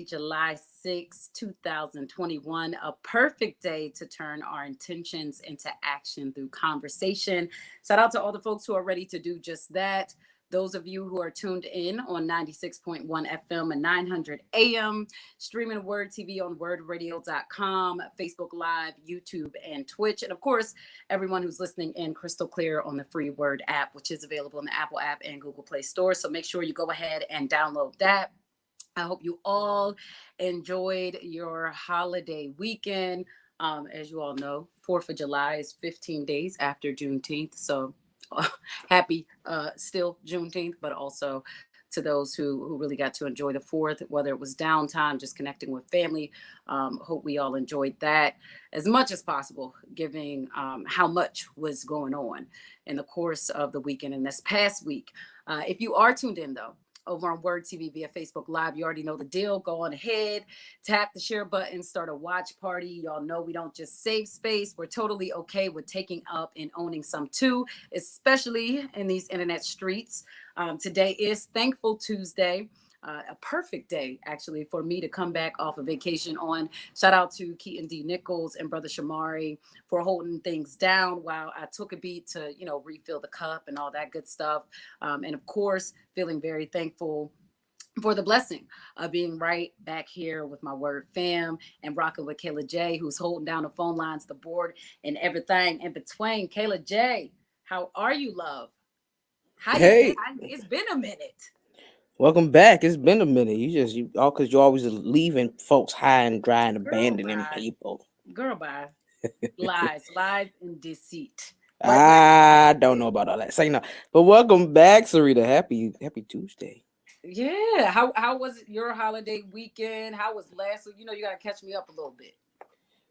July 6, 2021, a perfect day to turn our intentions into action through conversation. Shout out to all the folks who are ready to do just that. Those of you who are tuned in on 96.1 FM and 900 AM, streaming Word TV on wordradio.com, Facebook Live, YouTube, and Twitch. And of course, everyone who's listening in crystal clear on the free Word app, which is available in the Apple app and Google Play Store. So make sure you go ahead and download that. I hope you all enjoyed your holiday weekend. As you all know, 4th of July is 15 days after Juneteenth. So happy still Juneteenth, but also to those who really got to enjoy the 4th, whether it was downtime, just connecting with family. Hope we all enjoyed that as much as possible, given how much was going on in the course of the weekend and this past week. If you are tuned in, though, over on Word TV via Facebook Live. You already know the deal. Go on ahead, tap the share button, start a watch party. Y'all know we don't just save space. We're totally okay with taking up and owning some too, especially in these internet streets. Today is Thankful Tuesday. A perfect day, actually, for me to come back off of vacation on. Shout out to Keaton D. Nichols and Brother Shamari for holding things down while I took a beat to, refill the cup and all that good stuff. And of course, feeling very thankful for the blessing of being right back here with my Word fam and rocking with Kayla J, who's holding down the phone lines, the board, and everything in between. Kayla J, how are you, love? How you been? Hey, It's been a minute. welcome back. It's been a minute. You all because you're always leaving folks high and dry and Girl, abandoning bye. people. Girl, bye. Lies, and deceit. But I don't know about all that. Say no, but welcome back, Syreeta. Happy Tuesday. yeah, how was your holiday weekend? How was last week? You gotta catch me up a little bit.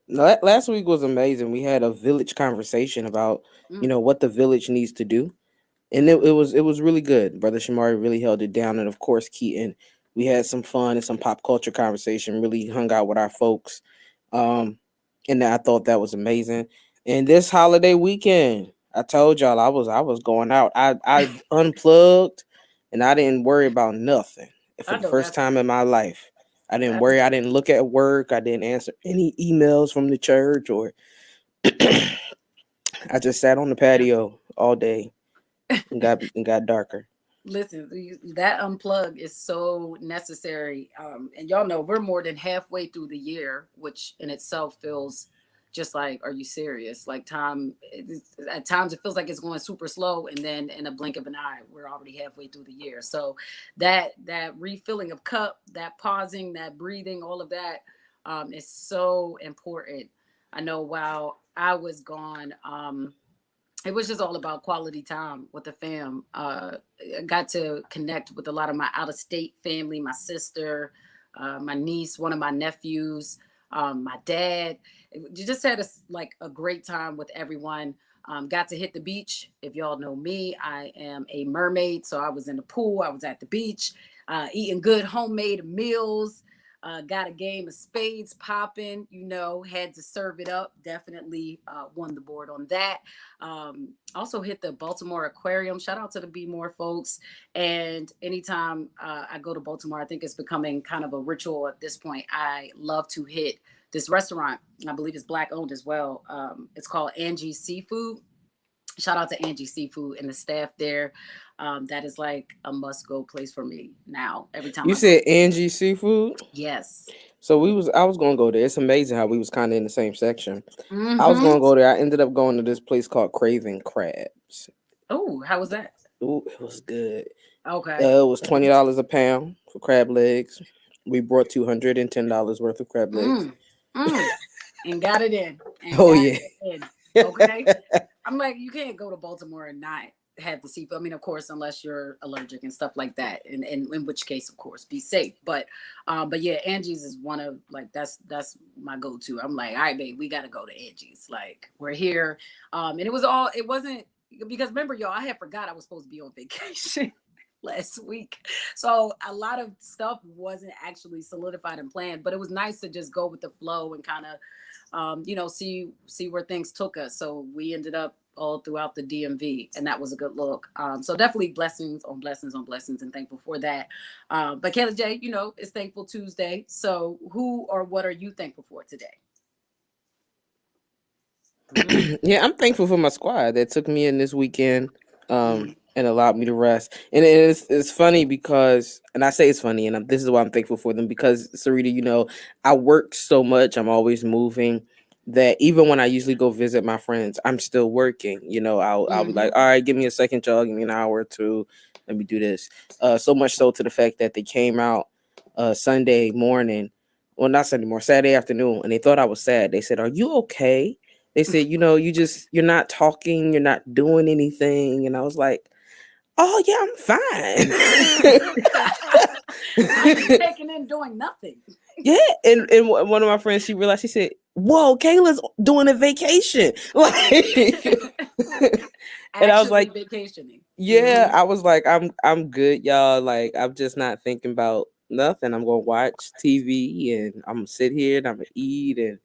No, last week was amazing. We had a village conversation about Mm, what the village needs to do, and mm. it was really good. Brother Shamari really held it down, and of course Keaton. We had some fun and some pop culture conversation. Really hung out with our folks. Um, and I thought that was amazing. And this holiday weekend, I told y'all I was going out. I unplugged, and I didn't worry about nothing for I the know first that's time in right. my life. I didn't That's worry. I didn't look at work. I didn't answer any emails from the church, or I just sat on the yeah. patio all day and got darker. Listen, that unplug is so necessary. And y'all know we're more than halfway through the year, which in itself feels just like, are you serious? Like at times it feels like it's going super slow, and then in a blink of an eye, we're already halfway through the year. So that refilling of cup, that pausing, that breathing, all of that is so important. I know while I was gone, it was just all about quality time with the fam. I got to connect with a lot of my out of state family, my sister, my niece, one of my nephews, my dad. You just had a great time with everyone. Got to hit the beach. If y'all know me, I am a mermaid, so I was in the pool. I was at the beach, eating good homemade meals. Got a game of spades popping, had to serve it up. Definitely won the board on that. Also hit the Baltimore Aquarium. Shout out to the Be More folks. And anytime I go to Baltimore, I think it's becoming kind of a ritual at this point. I love to hit this restaurant. I believe it's Black owned as well. It's called Angie's Seafood. Shout out to Angie Seafood and the staff there. That is like a must go place for me now. Every time You I go. said Angie Seafood. Yes. So I was gonna go there. It's amazing how we was kind of in the same section. I was Mm-hmm. gonna go there. I ended up going to this place called Craving Crabs. Oh, how was that? Ooh, it was good. Okay. It was $20 a pound for crab legs. We brought $210 worth of crab legs. Mm. Mm. And got it in. And Oh got yeah. it in. Okay. I'm like, you can't go to Baltimore and not have the seafood. I mean, of course, unless you're allergic and stuff like that. And in which case, of course, be safe. But yeah, Angie's is one of like that's my go-to. I'm like, all right, babe, we gotta go to Angie's. Like, we're here. And it wasn't because remember, y'all, I had forgot I was supposed to be on vacation. last week. So a lot of stuff wasn't actually solidified and planned, but it was nice to just go with the flow and kind of see where things took us. So we ended up all throughout the DMV, and that was a good look. So definitely blessings on blessings on blessings, and thankful for that. But Kayla J, it's Thankful Tuesday. So who or what are you thankful for today? Yeah, I'm thankful for my squad that took me in this weekend, Mm-hmm. and allowed me to rest. And it's funny because, and I say it's funny, and this is why I'm thankful for them because, Syreeta, I work so much. I'm always moving. That even when I usually go visit my friends, I'm still working. I'll be Mm-hmm. like, all right, give me a second, y'all, give me an hour or two, let me do this. So much so to the fact that they came out Sunday morning, well, not Sunday morning, Saturday afternoon, and they thought I was sad. They said, "Are you okay?" They said, you're not talking, you're not doing anything. And I was like, oh, yeah, I I'm am fine. taking in doing nothing. Yeah. And one of my friends, she realized, she said, whoa, Kayla's doing a vacation. Like, and I was Actually like, vacationing. yeah, Mm-hmm. I was like, I'm good, y'all. Like, I'm just not thinking about nothing. I'm gonna watch TV and I'm gonna sit here and I'm gonna eat and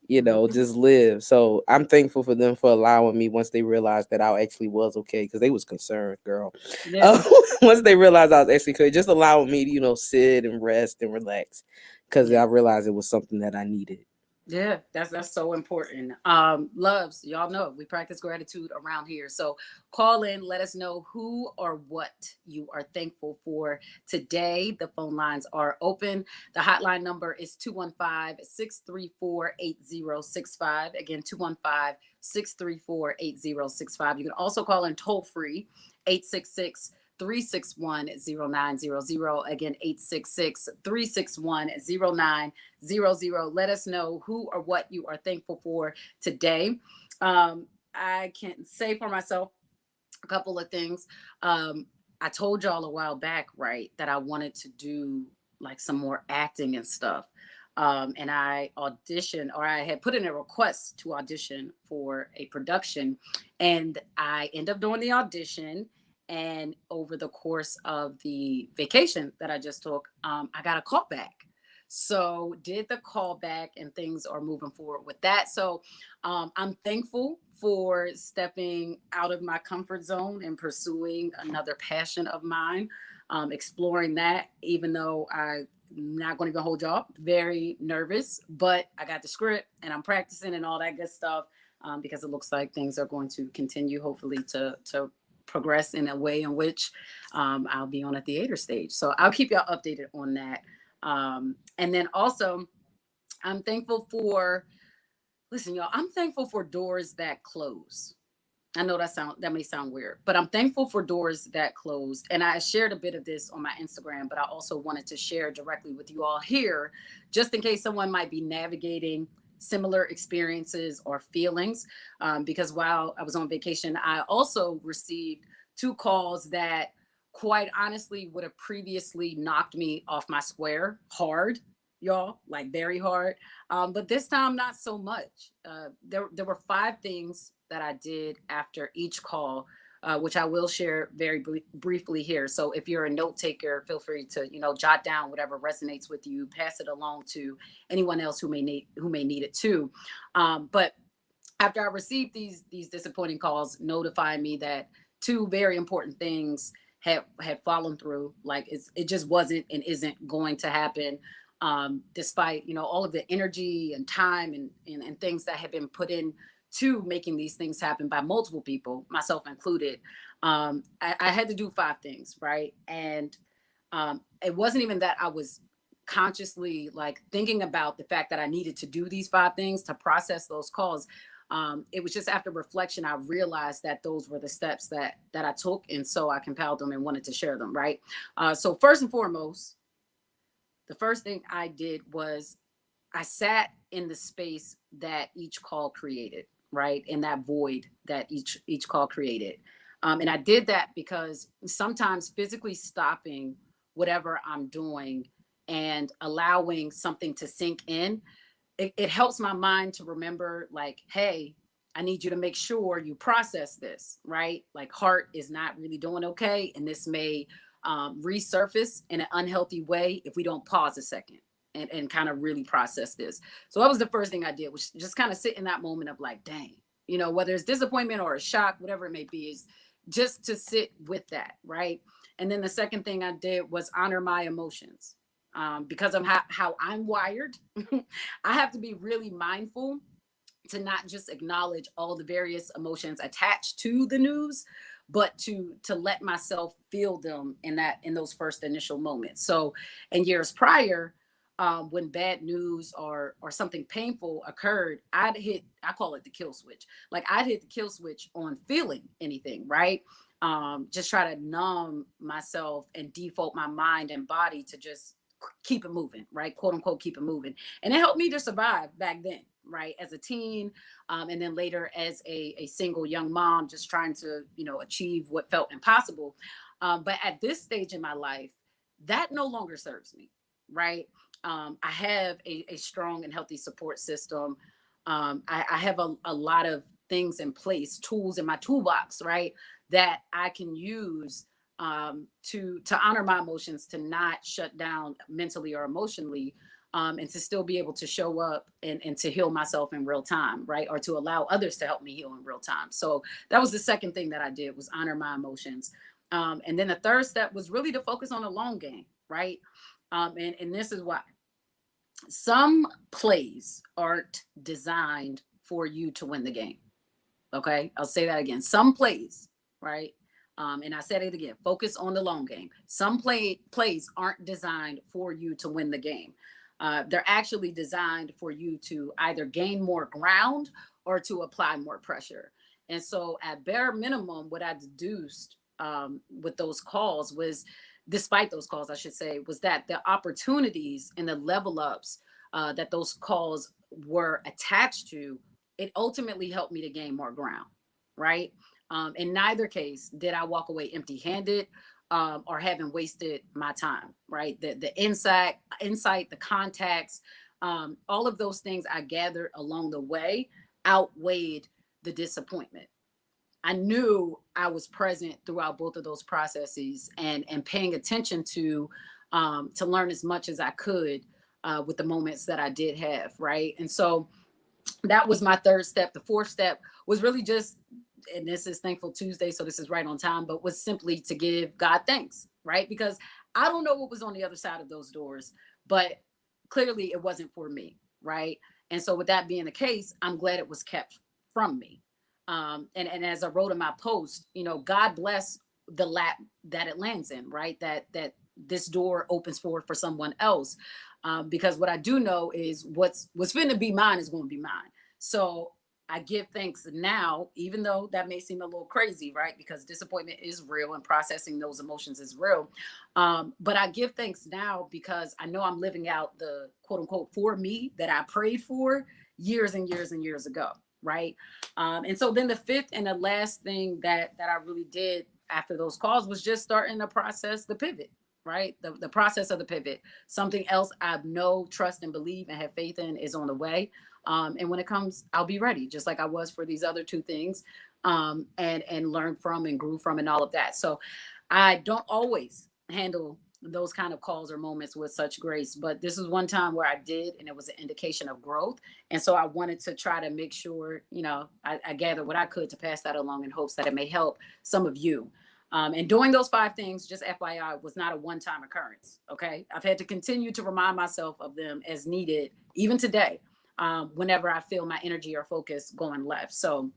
Mm-hmm. just live. So I'm thankful for them for allowing me once they realized that I actually was okay, because they was concerned, girl. Yeah. Once they realized I was actually okay, just allowing me to, sit and rest and relax, because Yeah. I realized it was something that I needed. Yeah, that's so important. Loves, y'all know we practice gratitude around here. So call in, let us know who or what you are thankful for today. The phone lines are open. The hotline number is 215-634-8065. Again, 215-634-8065. You can also call in toll free 866 361-0900. Again, 866-361-0900. Let us know who or what you are thankful for today. I can say for myself a couple of things. I told y'all a while back, right, that I wanted to do like some more acting and stuff. And I auditioned, or I had put in a request to audition for a production, and I end up doing the audition. And over the course of the vacation that I just took, I got a call back. So did the call back, and things are moving forward with that. So I'm thankful for stepping out of my comfort zone and pursuing another passion of mine, exploring that, even though I'm not going to even hold y'all, very nervous, but I got the script and I'm practicing and all that good stuff, because it looks like things are going to continue, hopefully, to progress in a way in which I'll be on a theater stage. So I'll keep y'all updated on that. And then also, I'm thankful for, listen, y'all, I'm thankful for doors that close. I know that may sound weird, but I'm thankful for doors that closed. And I shared a bit of this on my Instagram, but I also wanted to share directly with you all here, just in case someone might be navigating similar experiences or feelings. Because while I was on vacation, I also received two calls that, quite honestly, would have previously knocked me off my square hard, y'all, like very hard. But this time, not so much. There were five things that I did after each call, which I will share very briefly here. So if you're a note taker, feel free to jot down whatever resonates with you, pass it along to anyone else who may need it too. But after I received these disappointing calls notifying me that two very important things had fallen through, like it just wasn't and isn't going to happen, despite all of the energy and time and things that had been put in to making these things happen by multiple people, myself included. I had to do five things, right? And it wasn't even that I was consciously like thinking about the fact that I needed to do these five things to process those calls. It was just after reflection I realized that those were the steps that I took, and so I compiled them and wanted to share them. Right. So first and foremost, the first thing I did was I sat in the space that each call created, right? In that void that each call created. And I did that because sometimes physically stopping whatever I'm doing and allowing something to sink in, it helps my mind to remember, like, hey, I need you to make sure you process this, right? Like, heart is not really doing okay, and this may resurface in an unhealthy way if we don't pause a second and kind of really process this. So that was the first thing I did, was just kind of sit in that moment of like, dang, whether it's disappointment or a shock, whatever it may be, is just to sit with that, right? And then the second thing I did was honor my emotions. Because of how I'm wired, I have to be really mindful to not just acknowledge all the various emotions attached to the news, but to let myself feel them in those first initial moments. So in years prior, when bad news or something painful occurred, I call it the kill switch. Like, I'd hit the kill switch on feeling anything, right? Just try to numb myself and default my mind and body to just keep it moving, right? Quote unquote, keep it moving. And it helped me to survive back then, right? As a teen, and then later as a single young mom, just trying to, achieve what felt impossible. But at this stage in my life, that no longer serves me, right? I have a strong and healthy support system. I have a lot of things in place, tools in my toolbox, right, that I can use to honor my emotions, to not shut down mentally or emotionally, and to still be able to show up and to heal myself in real time, right? Or to allow others to help me heal in real time. So that was the second thing that I did, was honor my emotions. And then the third step was really to focus on the long game, right? And this is why some plays aren't designed for you to win the game. Okay, I'll say that again. Some plays, right? And I said it again. Focus on the long game. Some plays aren't designed for you to win the game. They're actually designed for you to either gain more ground or to apply more pressure. And so, at bare minimum, what I deduced with those calls was, despite those calls, I should say, was that the opportunities and the level ups that those calls were attached to, it ultimately helped me to gain more ground, right? In neither case did I walk away empty-handed, or having wasted my time, right? The insight, the contacts, all of those things I gathered along the way outweighed the disappointment. I knew I was present throughout both of those processes, and paying attention to learn as much as I could with the moments that I did have, right? And so that was my third step. The fourth step was really just, and this is Thankful Tuesday, so this is right on time, but was simply to give God thanks, right? Because I don't know what was on the other side of those doors, but clearly it wasn't for me, right? And so, with that being the case, I'm glad it was kept from me. And as I wrote in my post, God bless the lap that it lands in, right? That this door opens for someone else. Because what I do know is what's finna be mine is going to be mine. So I give thanks now, even though that may seem a little crazy, right? Because disappointment is real and processing those emotions is real. But I give thanks now because I know I'm living out the quote unquote for me that I prayed for years and years and years ago, right? And so then the fifth and the last thing that I really did after those calls was just starting the process, the pivot, right? The process of the pivot. Something else I know, trust, and believe and have faith in is on the way. And when it comes, I'll be ready, just like I was for these other two things, and learn from and grew from and all of that. So I don't always handle those kind of calls or moments with such grace, but this is one time where I did, and it was an indication of growth. And so I wanted to try to make sure, I gathered what I could to pass that along in hopes that it may help some of you. And doing those five things, just FYI, was not a one-time occurrence. Okay, I've had to continue to remind myself of them as needed, even today, whenever I feel my energy or focus going left. So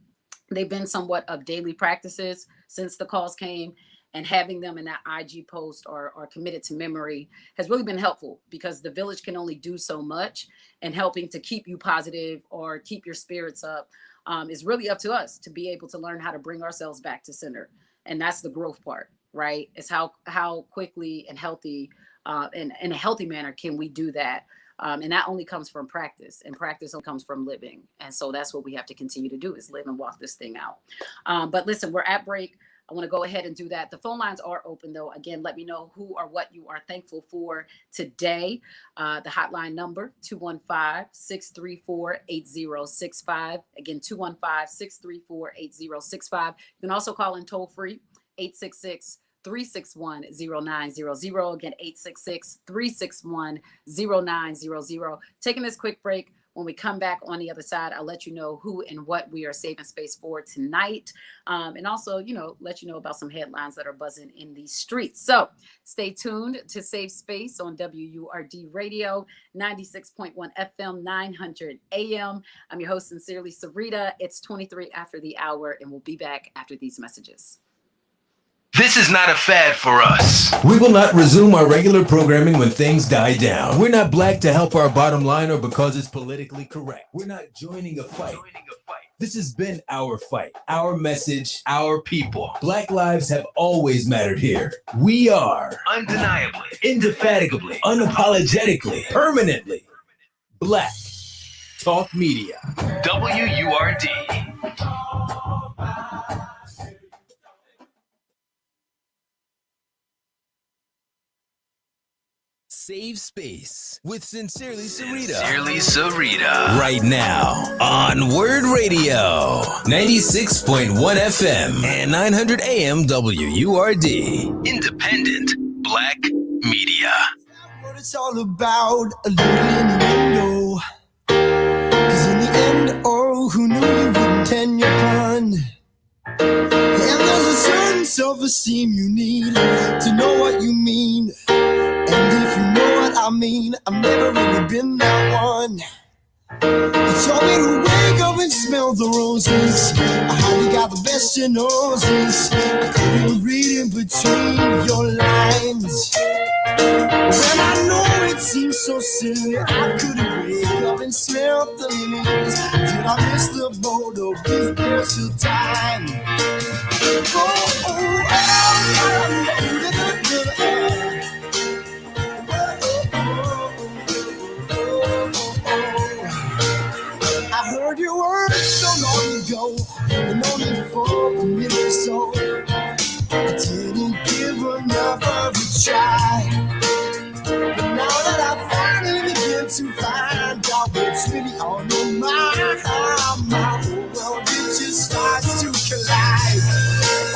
they've been somewhat of daily practices since the calls came, and having them in that IG post or committed to memory has really been helpful, because the village can only do so much, and helping to keep you positive or keep your spirits up is really up to us to be able to learn how to bring ourselves back to center. And that's the growth part, right? It's how quickly and healthy, and in a healthy manner can we do that. And that only comes from practice, and practice only comes from living. And so that's what we have to continue to do, is live and walk this thing out. But listen, we're at break. I want to go ahead and do that. The phone lines are open, though. Again, let me know who or what you are thankful for today. The hotline number, 215-634-8065. Again, 215-634-8065. You can also call in toll free, 866 866-361-0900. Again, 866-361-0900. Taking this quick break. When we come back on the other side, I'll let you know who and what we are saving space for tonight. And also, let you know about some headlines that are buzzing in these streets. So stay tuned to Safe Space on WURD Radio, 96.1 FM, 900 AM. I'm your host, sincerely, Syreeta. It's 23 after the hour, and we'll be back after these messages. This is not a fad for us. We will not resume our regular programming when things die down. We're not black to help our bottom line or because it's politically correct. We're not joining a fight. This has been our fight, our message, Our people. Black lives have always mattered here. We are Undeniably. indefatigably, unapologetically, permanently Black Talk Media. WURD. Save Space with Sincerely Syreeta. Sincerely Syreeta. Right now on Word Radio, 96.1 FM and 900 AM WURD. Independent Black Media. What it's all about, a little innuendo. Cause in the end, oh, who knew you wouldn't tend your pun? And there's a certain self-esteem you need to know what you mean. And if you know what I mean, I've never really been that one. You told me to wake up and smell the roses. I hardly got the best of noses. I couldn't read in between your lines. When I know it seems so silly, I couldn't wake up and smell the lilies. Did I miss the boat or is there still time? I heard your words so long ago, and only for a minute or so. I didn't give enough of a try. But now that I finally begin to find out what's really on your mind, my whole world it just starts to collide.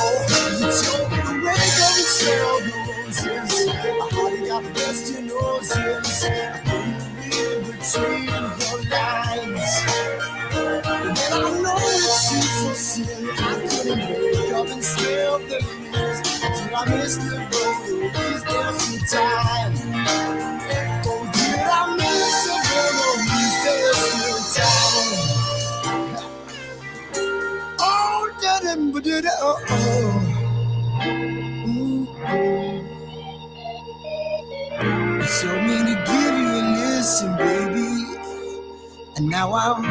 Oh, you told me to wake up and smell the roses. I hardly got the best in noses. I couldn't read between your lines. And then I know it seems so silly, I couldn't wake up and smell the leaves. Did I miss the road? Is there some time? Oh, did I miss the road? Is there still time? Oh, da-da-ba-da-da, oh. You told me to give you a listen, baby. And now I'm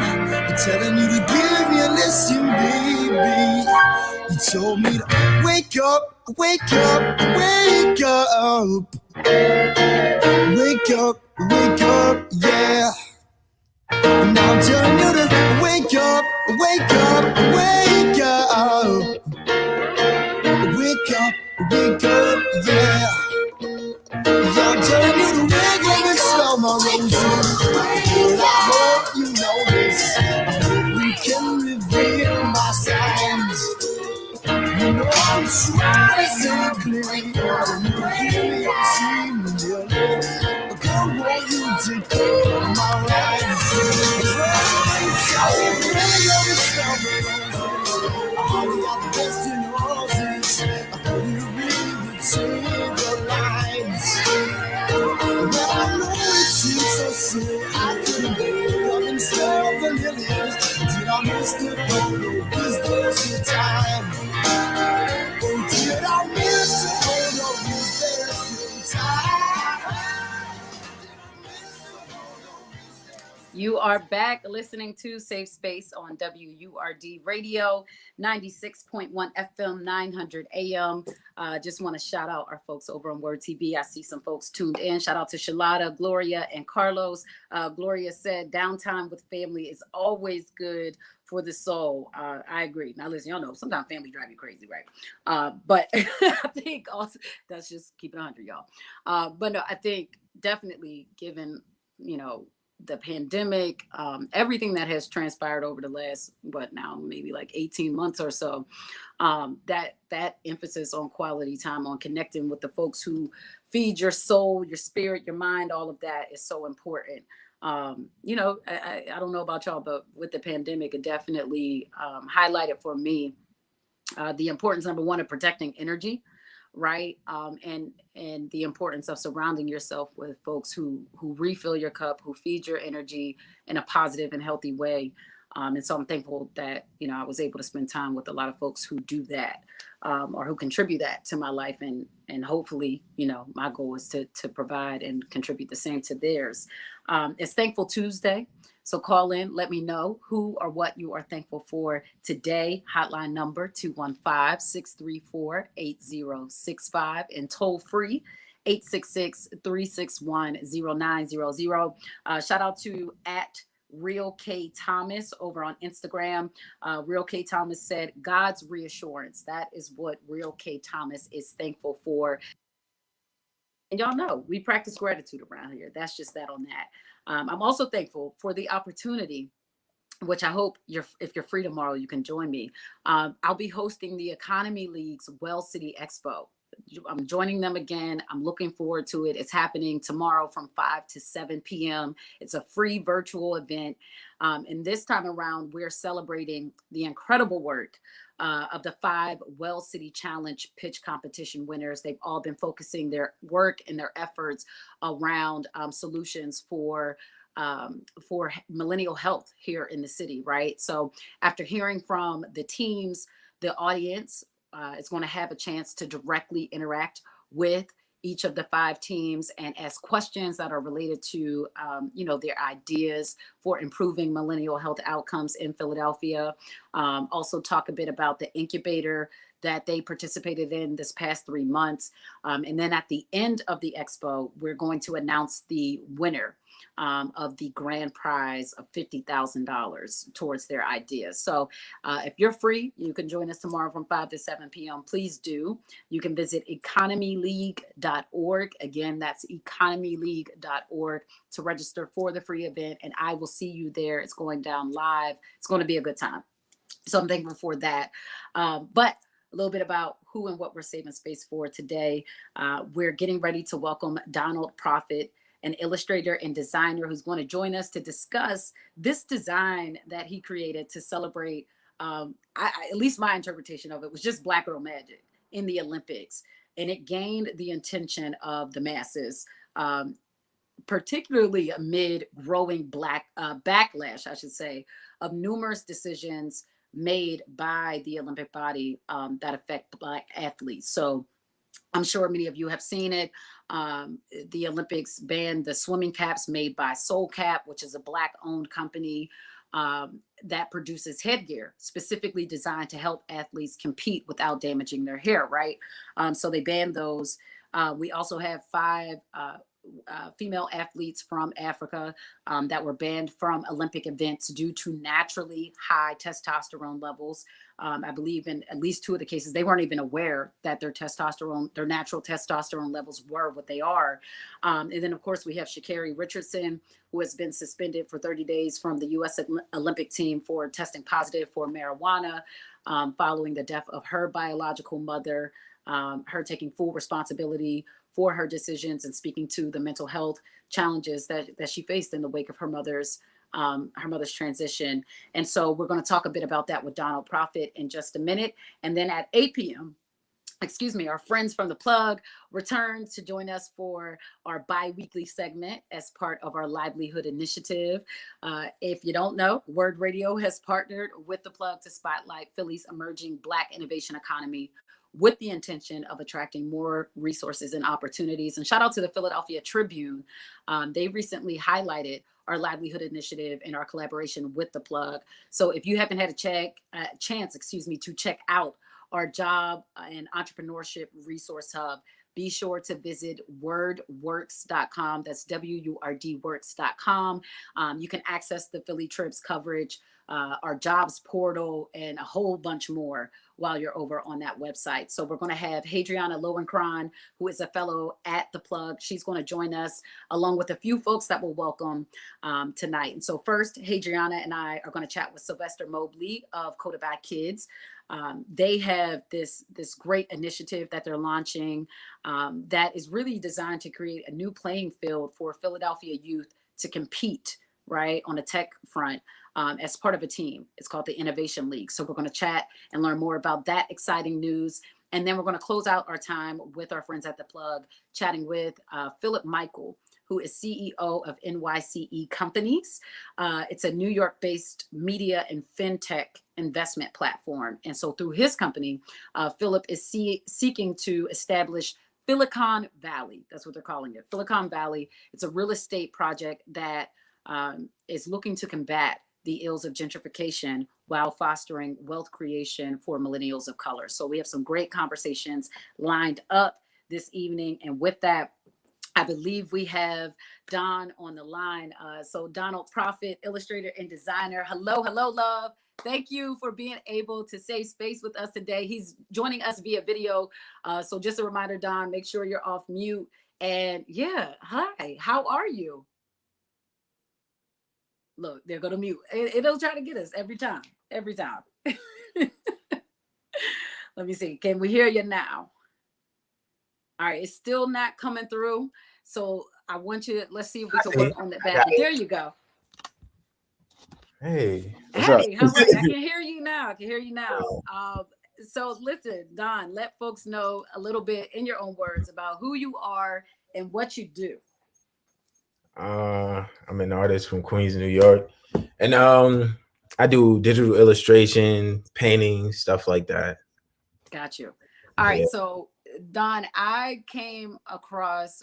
telling you to give me a listen, baby. You told me to wake up, wake up, wake up. Wake up, wake up, yeah. And now I'm telling you to wake up, wake up, wake up. Wake up, wake up, yeah. Yeah, I'm telling you to wake up and smell my roses. But I hope you know this. I hope we can reveal my signs. You know I'm trying to clear, but you hear me, you see me, but girl, won't you take care of my rights? I'm telling you, wake up and smell my roses. I already got the best in roses. I couldn't read between the lines. But I know it seems so silly, I couldn't wake up and smell the lilies. Did I miss the boat? Is there still time? Oh, did I miss the boat? Is there still time? You are back listening to Safe Space on WURD Radio, 96.1 FM, 900 AM. Just want to shout out our folks over on Word TV. I see some folks tuned in. Shout out to Shalada, Gloria, and Carlos. Gloria said, downtime with family is always good for the soul. I agree. Now, listen, y'all know, sometimes family drive you crazy, right? But I think also, that's just keep it 100, y'all. But no, I think definitely given, the pandemic, everything that has transpired over the last, what now, maybe like 18 months or so, that emphasis on quality time, on connecting with the folks who feed your soul, your spirit, your mind, all of that is so important. I don't know about y'all, but with the pandemic, it definitely highlighted for me the importance, number one, of protecting energy, right? And the importance of surrounding yourself with folks who refill your cup, who feed your energy in a positive and healthy way. And so I'm thankful that I was able to spend time with a lot of folks who do that, or who contribute that to my life, and hopefully my goal is to provide and contribute the same to theirs. It's Thankful Tuesday. So call in, let me know who or what you are thankful for today. Hotline number 215-634-8065 and toll free 866-361-0900. Shout out to @Real K Thomas over on Instagram. Real K Thomas said, God's reassurance. That is what Real K Thomas is thankful for. And y'all know we practice gratitude around here. That's just that on that. I'm also thankful for the opportunity, which I hope if you're free tomorrow, you can join me. I'll be hosting the Economy League's Well City Expo. I'm joining them again. I'm looking forward to it. It's happening tomorrow from 5 to 7 p.m. It's a free virtual event. And this time around, we're celebrating the incredible work of the 5 Well City Challenge pitch competition winners. They've all been focusing their work and their efforts around solutions for millennial health here in the city, right? So after hearing from the teams, the audience is going to have a chance to directly interact with each of the 5 teams and ask questions that are related to, their ideas for improving millennial health outcomes in Philadelphia. Also talk a bit about the incubator that they participated in this past 3 months. And then at the end of the expo, we're going to announce the winner of the grand prize of $50,000 towards their ideas. So if you're free, you can join us tomorrow from 5 to 7 p.m. Please do. You can visit economyleague.org. Again, that's economyleague.org to register for the free event. And I will see you there. It's going down live. It's going to be a good time. So I'm thankful for that. But a little bit about who and what we're saving space for today. We're getting ready to welcome Donald Profit, an illustrator and designer who's going to join us to discuss this design that he created to celebrate, at least my interpretation of it was just Black Girl Magic in the Olympics. And it gained the attention of the masses, particularly amid growing backlash, I should say, of numerous decisions made by the Olympic body that affect Black athletes. So I'm sure many of you have seen it. The Olympics banned the swimming caps made by Soul Cap, which is a Black-owned company that produces headgear specifically designed to help athletes compete without damaging their hair, right? So they banned those. We also have 5 female athletes from Africa that were banned from Olympic events due to naturally high testosterone levels. I believe in at least 2 of the cases, they weren't even aware that their natural testosterone levels were what they are. And then, of course, we have Sha'Carri Richardson, who has been suspended for 30 days from the U.S. Olympic team for testing positive for marijuana following the death of her biological mother, her taking full responsibility for her decisions and speaking to the mental health challenges that she faced in the wake of her mother's transition. And so we're going to talk a bit about that with Donald Profit in just a minute. And then at 8 p.m., our friends from The Plug return to join us for our bi-weekly segment as part of our livelihood initiative. If you don't know, Word Radio has partnered with The Plug to spotlight Philly's emerging Black innovation economy with the intention of attracting more resources and opportunities. And shout out to the Philadelphia Tribune. They recently highlighted our livelihood initiative in our collaboration with The Plug. So if you haven't had a chance to check out our job and entrepreneurship resource hub, be sure to visit wordworks.com. That's WURDworks.com. You can access the Philly Trips coverage our jobs portal, and a whole bunch more while you're over on that website. So we're going to have Hadriana Lowenkron, who is a fellow at The Plug. She's going to join us along with a few folks that we'll welcome tonight. And so first, Hadriana and I are going to chat with Sylvester Mobley of Coded by Kids. They have this great initiative that they're launching that is really designed to create a new playing field for Philadelphia youth to compete, right, on a tech front as part of a team. It's called the Innovation League. So we're going to chat and learn more about that exciting news. And then we're going to close out our time with our friends at The Plug, chatting with Philip Michael, who is CEO of NYCE Companies. It's a New York-based media and fintech investment platform. And so through his company, Philip is seeking to establish Silicon Valley. That's what they're calling it, Silicon Valley. It's a real estate project that is looking to combat the ills of gentrification while fostering wealth creation for millennials of color. So we have some great conversations lined up this evening. And with that, I believe we have Don on the line. So Donald Prophet, illustrator and designer. Hello, love. Thank you for being able to save space with us today. He's joining us via video. So just a reminder, Don, make sure you're off mute. And yeah, hi, how are you? Look, they're going to mute. It'll try to get us every time. Let me see. Can we hear you now? All right, it's still not coming through. So I want you to, let's see if we can work on that back. There you go. Hey, how are you? I can hear you now. So listen, Don, let folks know a little bit in your own words about who you are and what you do. I'm an artist from Queens, New York, and I do digital illustration, painting, stuff like that. Got you. All right, so Don, I came across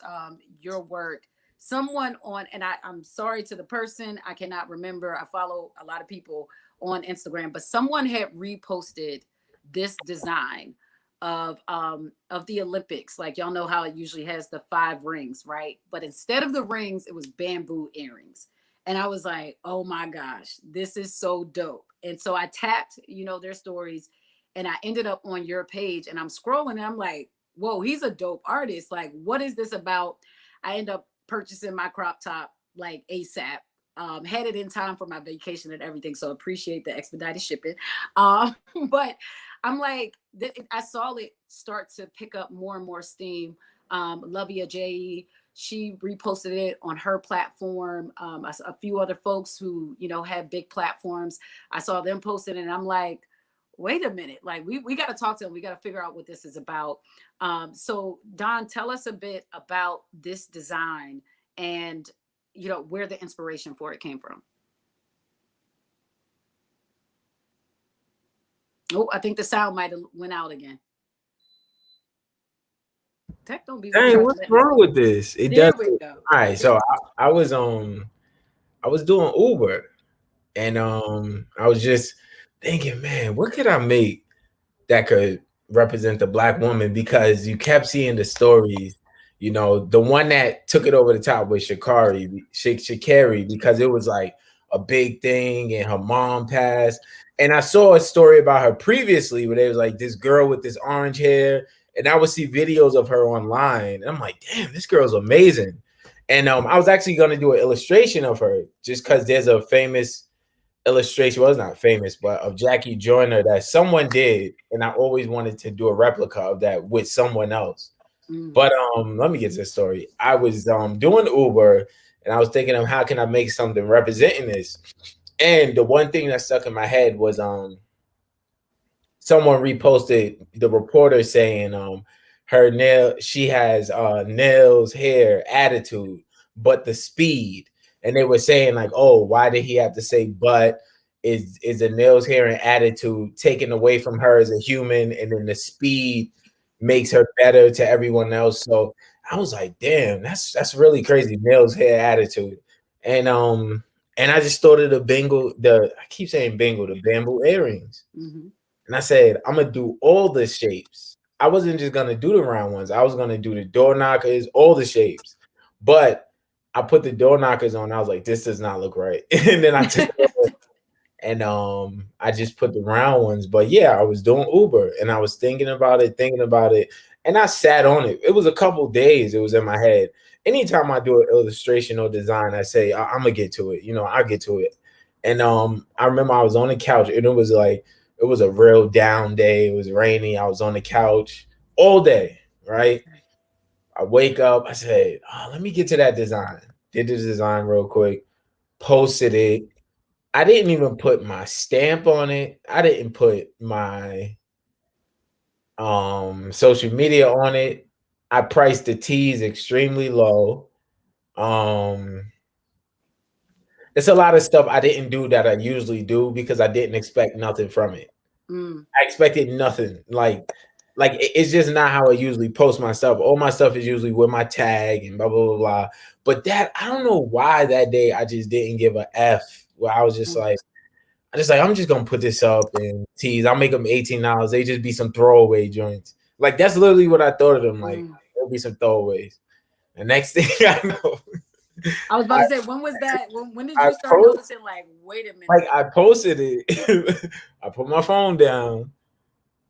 your work. Someone on, and I'm sorry to the person, I cannot remember. I follow a lot of people on Instagram, but someone had reposted this design of the Olympics. Like, y'all know how it usually has the 5 rings, right? But instead of the rings, it was bamboo earrings. And I was like, oh my gosh, this is so dope. And so I tapped, their stories, and I ended up on your page, and I'm scrolling and I'm like, whoa, he's a dope artist. Like, what is this about? I end up purchasing my crop top like ASAP. Had it in time for my vacation and everything. So appreciate the expedited shipping. But I'm like, I saw it start to pick up more and more steam. Lovia J, she reposted it on her platform. A few other folks who, have big platforms, I saw them post it, and I'm like, wait a minute, like we got to talk to them. We got to figure out what this is about. So Don, tell us a bit about this design and, where the inspiration for it came from. Oh, I think the sound might have went out again. Tech don't be. Dang, what's wrong with this? It there does. We go. All right, so I was doing Uber, and I was just thinking, man, what could I make that could represent the Black woman? Because you kept seeing the stories. The one that took it over the top was Sha'Carri, because it was like a big thing, and her mom passed. And I saw a story about her previously where there was like this girl with this orange hair, and I would see videos of her online, and I'm like, damn, this girl's amazing. And I was actually going to do an illustration of her, just because there's a famous illustration, well, it's not famous, but of Jackie Joyner that someone did, and I always wanted to do a replica of that with someone else. But let me get to the story. I was doing Uber, and I was thinking of how can I make something representing this. And the one thing that stuck in my head was someone reposted the reporter saying she has nails, hair, attitude, but the speed. And they were saying like, oh, why did he have to say but? Is the nails, hair, and attitude taken away from her as a human, and then the speed makes her better to everyone else? So I was like, damn, that's really crazy. Nails, hair, attitude. And I just thought of the bamboo earrings. Mm-hmm. And I said, I'm gonna do all the shapes. I wasn't just gonna do the round ones. I was gonna do the door knockers, all the shapes. But I put the door knockers on. I was like, this does not look right. And then I took it over, and I just put the round ones. But yeah, I was doing Uber, and I was thinking about it, and I sat on it. It was a couple days. It was in my head. Anytime I do an illustration or design, I say I'm gonna get to it. I'll get to it. And I remember I was on the couch, and it was a real down day. It was rainy. I was on the couch all day, right? I wake up, I said, oh, let me get to that design. Did the design real quick, posted it. I didn't even put my stamp on it. I didn't put my social media on it. I priced the teas extremely low. Um it's a lot of stuff I didn't do that I usually do because I didn't expect nothing from it. Mm, I expected nothing. It's just not how I usually post my stuff. All my stuff is usually with my tag and blah blah blah blah. But that I don't know why that day I just didn't give a F. Where I was just mm, like, I'm just gonna put this up and tease. I'll make them $18. They just be some throwaway joints. Like that's literally what I thought of them. Like mm. there'll be some throwaways. The next thing I know, I was about I, to say, when was that? When did I you start post noticing? Like, wait a minute. I posted it. I put my phone down.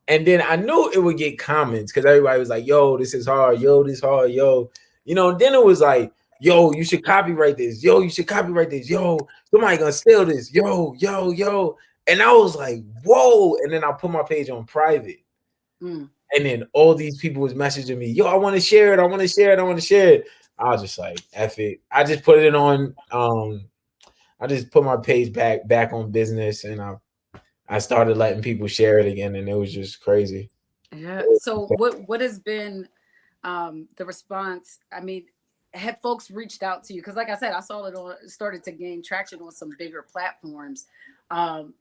And then I knew it would get comments because everybody was like, yo, this is hard. Yo, this hard. Yo, then it was like, yo, you should copyright this. Yo, you should copyright this. Yo, somebody gonna steal this. Yo, yo, yo. And I was like, whoa. And then I put my page on private. Mm. And then all these people was messaging me, yo, I want to share it. I want to share it. I want to share it. I was just like, F it. I just put it on. I just put my page back on business, and I started letting people share it again, and it was just crazy. Yeah. So what has been the response? I mean, had folks reached out to you? Because like I said, I saw started to gain traction on some bigger platforms.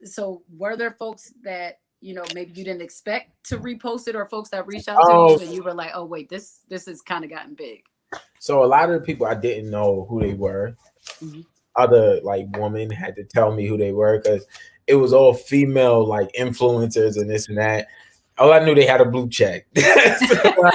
So were there folks that maybe you didn't expect to repost it, or folks that reached out to you and you were like, oh wait, this has kind of gotten big? So a lot of the people I didn't know who they were. Mm-hmm. Other like women had to tell me who they were because it was all female like influencers and this and that. All I knew they had a blue check. So,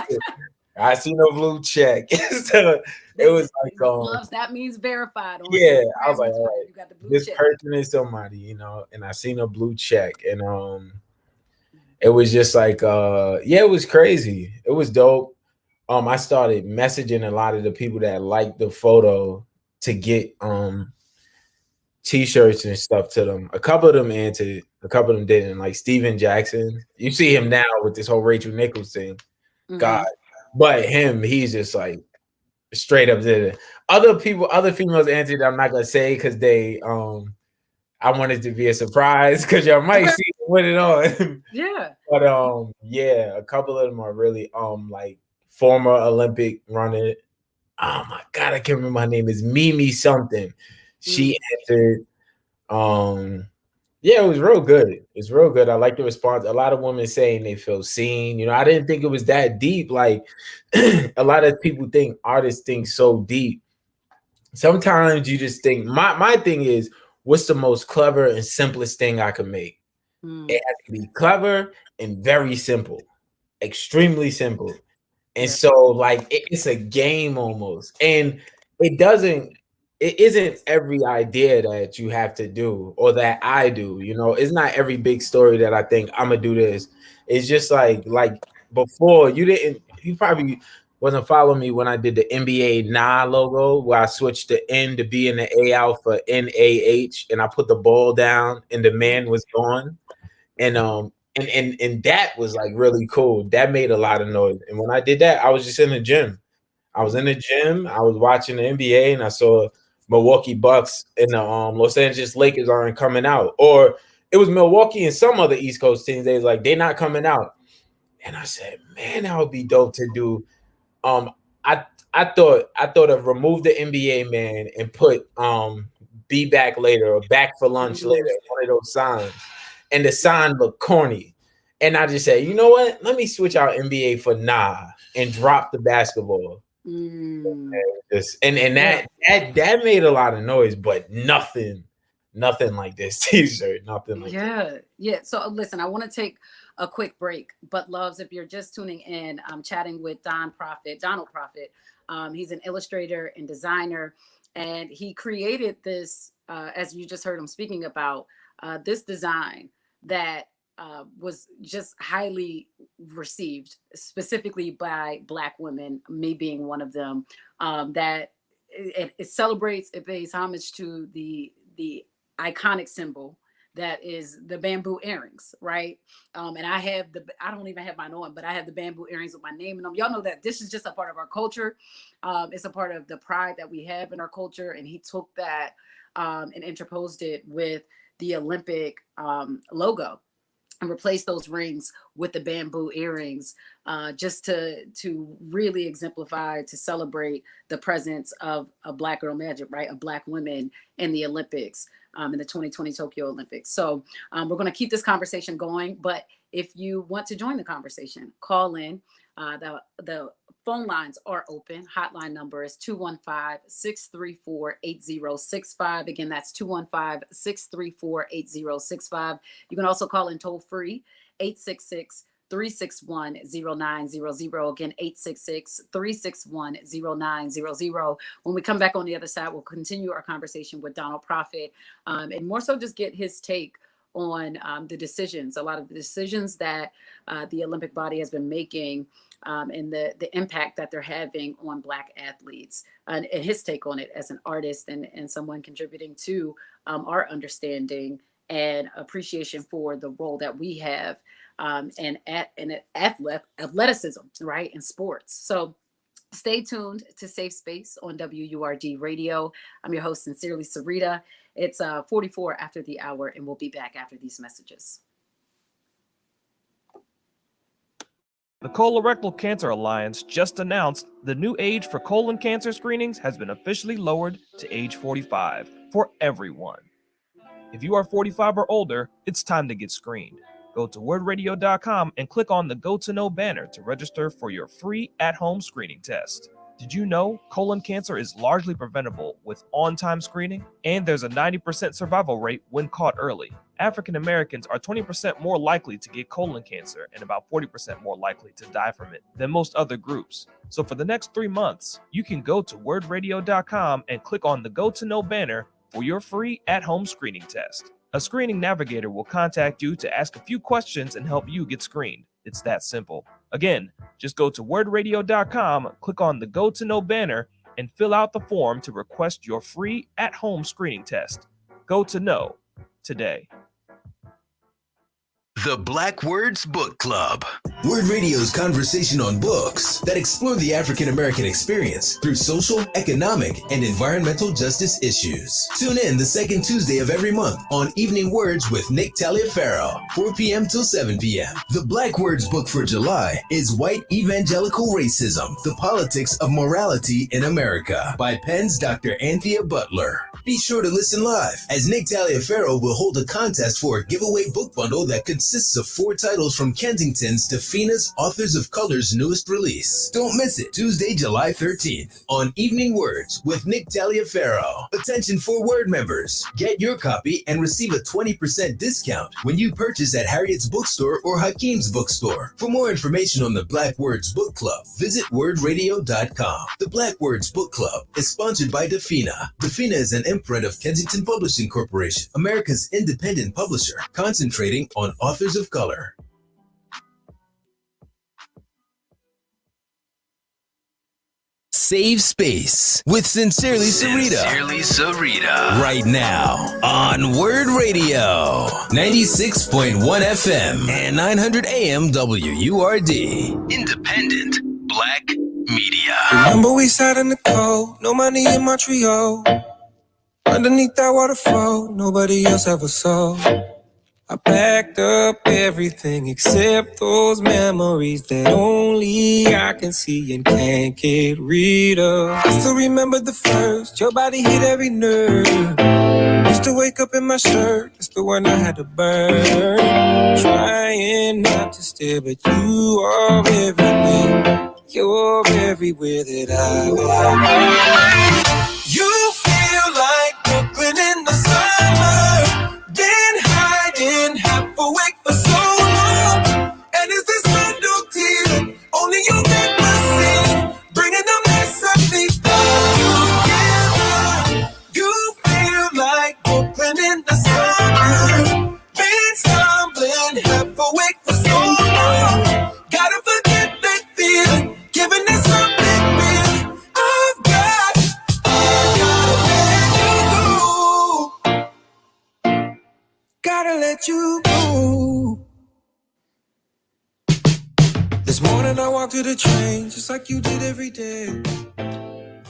I see no blue check. So it was like Loves, that means verified on yeah, I was Instagram like, and all Twitter. right, You got the blue this check. person is somebody, and I seen a blue check, and it was just like yeah, it was crazy. It was dope. I started messaging a lot of the people that liked the photo to get t-shirts and stuff to them. A couple of them answered, a couple of them didn't. Like Steven Jackson, you see him now with this whole Rachel Nichols thing. God, Mm-hmm. but him, he's just like straight up did it. Other people, other females answered. I'm not gonna say because they I wanted to be a surprise because y'all might Okay. see them with it on. Yeah. But yeah, a couple of them are really like former Olympic runner. Oh my god, I can't remember her name. Is Mimi something. Mm. She answered. Yeah, it was real good. It's real good. I like the response. A lot of women saying they feel seen. I didn't think it was that deep. Like a lot of people think artists think so deep. Sometimes you just think my thing is what's the most clever and simplest thing I can make? Mm. It has to be clever and very simple, extremely simple. And Yeah. so like it's a game almost. And it doesn't it isn't every idea that you have to do or that I do. It's not every big story that I think I'm gonna do this. It's just like before you probably wasn't following me when I did the NBA Nah logo where I switched the N to be in the A out for NAH and I put the ball down and the man was gone. And that was like really cool. That made a lot of noise. And when I did that, I was just in the gym. I was in the gym. I was watching the NBA, and I saw Milwaukee Bucks and the Los Angeles Lakers aren't coming out, or it was Milwaukee and some other East Coast teams. They was like they're not coming out, and I said, man, that would be dope to do. Um, I I thought of remove the NBA man and put be back later or back for lunch later, Mm. one of those signs. And the sign looked corny. And I just said, you know what? Let me switch out NBA for nah and drop the basketball. Mm. And Yeah. that made a lot of noise, but nothing like this t-shirt, nothing like this. Yeah. Yeah. So listen, I want to take a quick break, but loves, if you're just tuning in, I'm chatting with Donald Prophet. He's an illustrator and designer, and he created this, as you just heard him speaking about, this design that was just highly received, specifically by Black women, me being one of them. That it celebrates, it pays homage to the iconic symbol that is the bamboo earrings, right? And I don't even have mine on, but I have the bamboo earrings with my name in them. Y'all know that this is just a part of our culture. It's a part of the pride that we have in our culture. And he took that and interposed it with the Olympic logo and replace those rings with the bamboo earrings, just to really exemplify, to celebrate the presence of a Black girl magic, right? Of Black women in the Olympics, in the 2020 Tokyo Olympics. So we're going to keep this conversation going, but if you want to join the conversation, call in. The phone lines are open. Hotline number is 215-634-8065. Again, that's 215-634-8065. You can also call in toll free, 866-361-0900. Again, 866-361-0900. When we come back on the other side, we'll continue our conversation with Donald Prophet, and more so just get his take on the decisions, a lot of the decisions that the Olympic body has been making, and the impact that they're having on Black athletes, and his take on it as an artist and someone contributing to our understanding and appreciation for the role that we have in athleticism, right, in sports. So stay tuned to Safe Space on WURD Radio. I'm your host, sincerely, Syreeta. It's 44 after the hour, and we'll be back after these messages. The Colorectal Cancer Alliance just announced the new age for colon cancer screenings has been officially lowered to age 45 for everyone. If you are 45 or older, it's time to get screened. Go to wordradio.com and click on the Go to Know banner to register for your free at-home screening test. Did you know colon cancer is largely preventable with on-time screening? And there's a 90% survival rate when caught early. African Americans are 20% more likely to get colon cancer and about 40% more likely to die from it than most other groups. So for the next 3 months, you can go to wordradio.com and click on the Go to Know banner for your free at-home screening test. A screening navigator will contact you to ask a few questions and help you get screened. It's that simple. Again, just go to wordradio.com, click on the Go to Know banner, and fill out the form to request your free at-home screening test. Go to Know today. The Black Words Book Club. Word Radio's conversation on books that explore the African American experience through social, economic, and environmental justice issues. Tune in the second Tuesday of every month on Evening Words with Nick Taliaferro, 4 p.m. till 7 p.m. The Black Words book for July is White Evangelical Racism, The Politics of Morality in America by Penn's Dr. Anthea Butler. Be sure to listen live as Nick Taliaferro will hold a contest for a giveaway book bundle that consists of 4 titles from Kensington's Defina's Authors of Color's newest release. Don't miss it, Tuesday, July 13th on Evening Words with Nick Taliaferro. Attention for Word members. Get your copy and receive a 20% discount when you purchase at Harriet's Bookstore or Hakeem's Bookstore. For more information on the Black Words Book Club, visit wordradio.com. The Black Words Book Club is sponsored by Defina. Defina is an imprint of Kensington Publishing Corporation, America's independent publisher, concentrating on authors of color. Save Space with Sincerely Syreeta. Right now on Word Radio. 96.1 FM and 900 AM WURD. Independent Black Media. Remember we sat in the cold, no money in Montreal. Underneath that waterfall, nobody else ever saw. I packed up everything except those memories that only I can see and can't get rid of. I still remember the first, your body hit every nerve. Used to wake up in my shirt, it's the one I had to burn. Trying not to stare, but you are everywhere. You're everywhere that I've ever. You feel like Brooklyn in the summer. Been hiding, half awake for so long. And is this subtlety only you never see? Bringing the mess of me all together. You feel like Brooklyn in the summer. gotta let you go. This morning I walked to the train just like you did every day.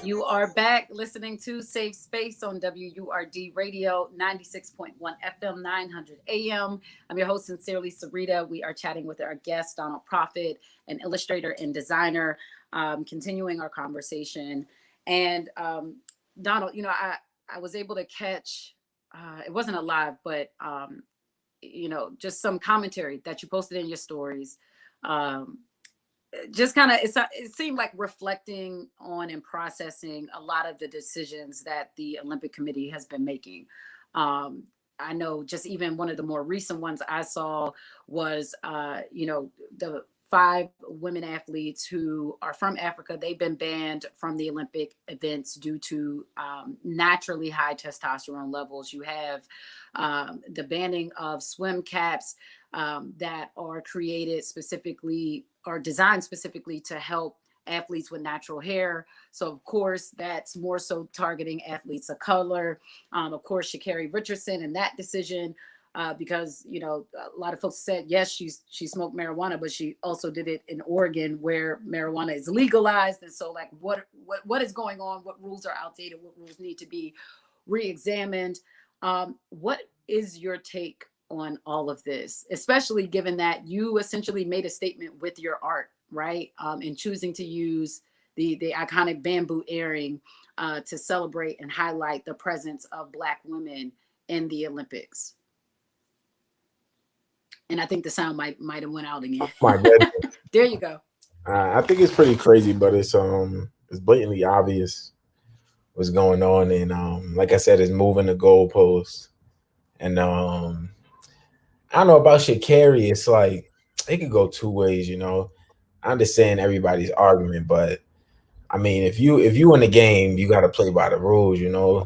You are back listening to Safe Space on WURD Radio, 96.1 FM, 900 AM. I'm your host, Sincerely Syreeta. We are chatting with our guest, Donald Prophet, an illustrator and designer, continuing our conversation. And Donald, I was able to catch, it wasn't a live, but, just some commentary that you posted in your stories. Just kind of it seemed like reflecting on and processing a lot of the decisions that the Olympic Committee has been making. I know just even one of the more recent ones I saw was the 5 women athletes who are from Africa. They've been banned from the Olympic events due to naturally high testosterone levels. You have the banning of swim caps that are created specifically or designed specifically to help athletes with natural hair. So of course, that's more so targeting athletes of color. Of course, Sha'Carri Richardson and that decision, because a lot of folks said yes, she smoked marijuana, but she also did it in Oregon where marijuana is legalized. And so, like, what is going on? What rules are outdated? What rules need to be re-examined? What is your take on all of this, especially given that you essentially made a statement with your art, right? And choosing to use the iconic bamboo earring to celebrate and highlight the presence of Black women in the Olympics. And I think the sound might have went out again. My goodness. There you go. I think it's pretty crazy, but it's blatantly obvious what's going on, and like I said, it's moving the goalposts. And I don't know about Sha'Carri. It's like it could go two ways, I understand everybody's argument, but I mean, if you in the game, you got to play by the rules.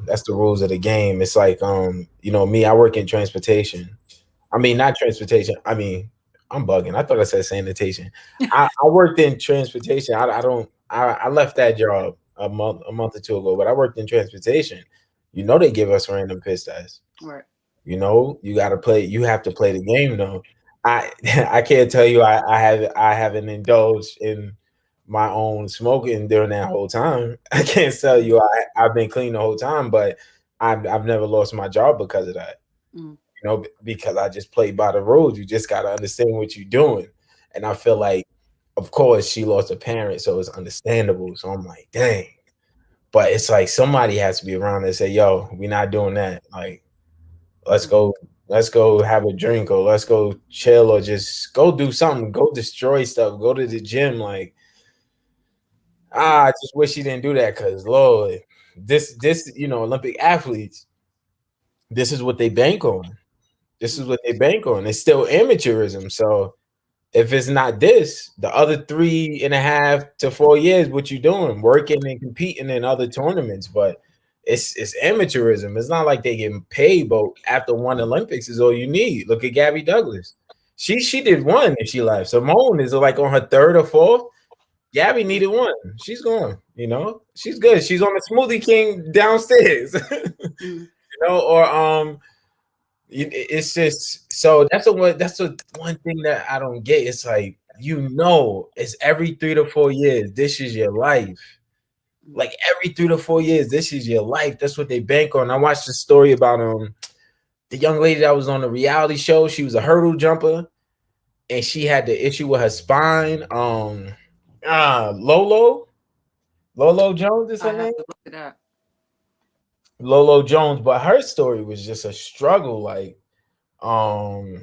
That's the rules of the game. It's like me. I work in transportation. I mean, not transportation. I mean, I'm bugging. I thought I said sanitation. I worked in transportation. I left that job a month or two ago, but I worked in transportation. They give us random piss tests. Right. You got to play. You have to play the game, though. I can't tell you I haven't indulged in my own smoking during that whole time. I can't tell you I've been clean the whole time, but I've never lost my job because of that. Mm. Because I just play by the rules. You just got to understand what you're doing. And I feel like, of course, she lost a parent, so it's understandable. So I'm like, dang. But it's like somebody has to be around and say, yo, we're not doing that. Like, let's go have a drink, or let's go chill, or just go do something, go destroy stuff, go to the gym. Like, I just wish she didn't do that, because Lord, this Olympic athletes, this is what they bank on. This is what they bank on. It's still amateurism. So if it's not this, the other 3.5 to 4 years, what you doing? Working and competing in other tournaments. But it's amateurism. It's not like they getting paid, but after one Olympics is all you need. Look at Gabby Douglas. She did one and she left. Simone is like on her 3rd or 4th. Gabby needed one. She's gone. She's good. She's on the Smoothie King downstairs. Or it's just so that's the one thing that I don't get. It's like it's every 3 to 4 years. This is your life. Like every 3 to 4 years, this is your life. That's what they bank on. I watched a story about the young lady that was on the reality show. She was a hurdle jumper, and she had the issue with her spine. Lolo Jones is her name. Look it up. Lolo Jones, but her story was just a struggle. Like, I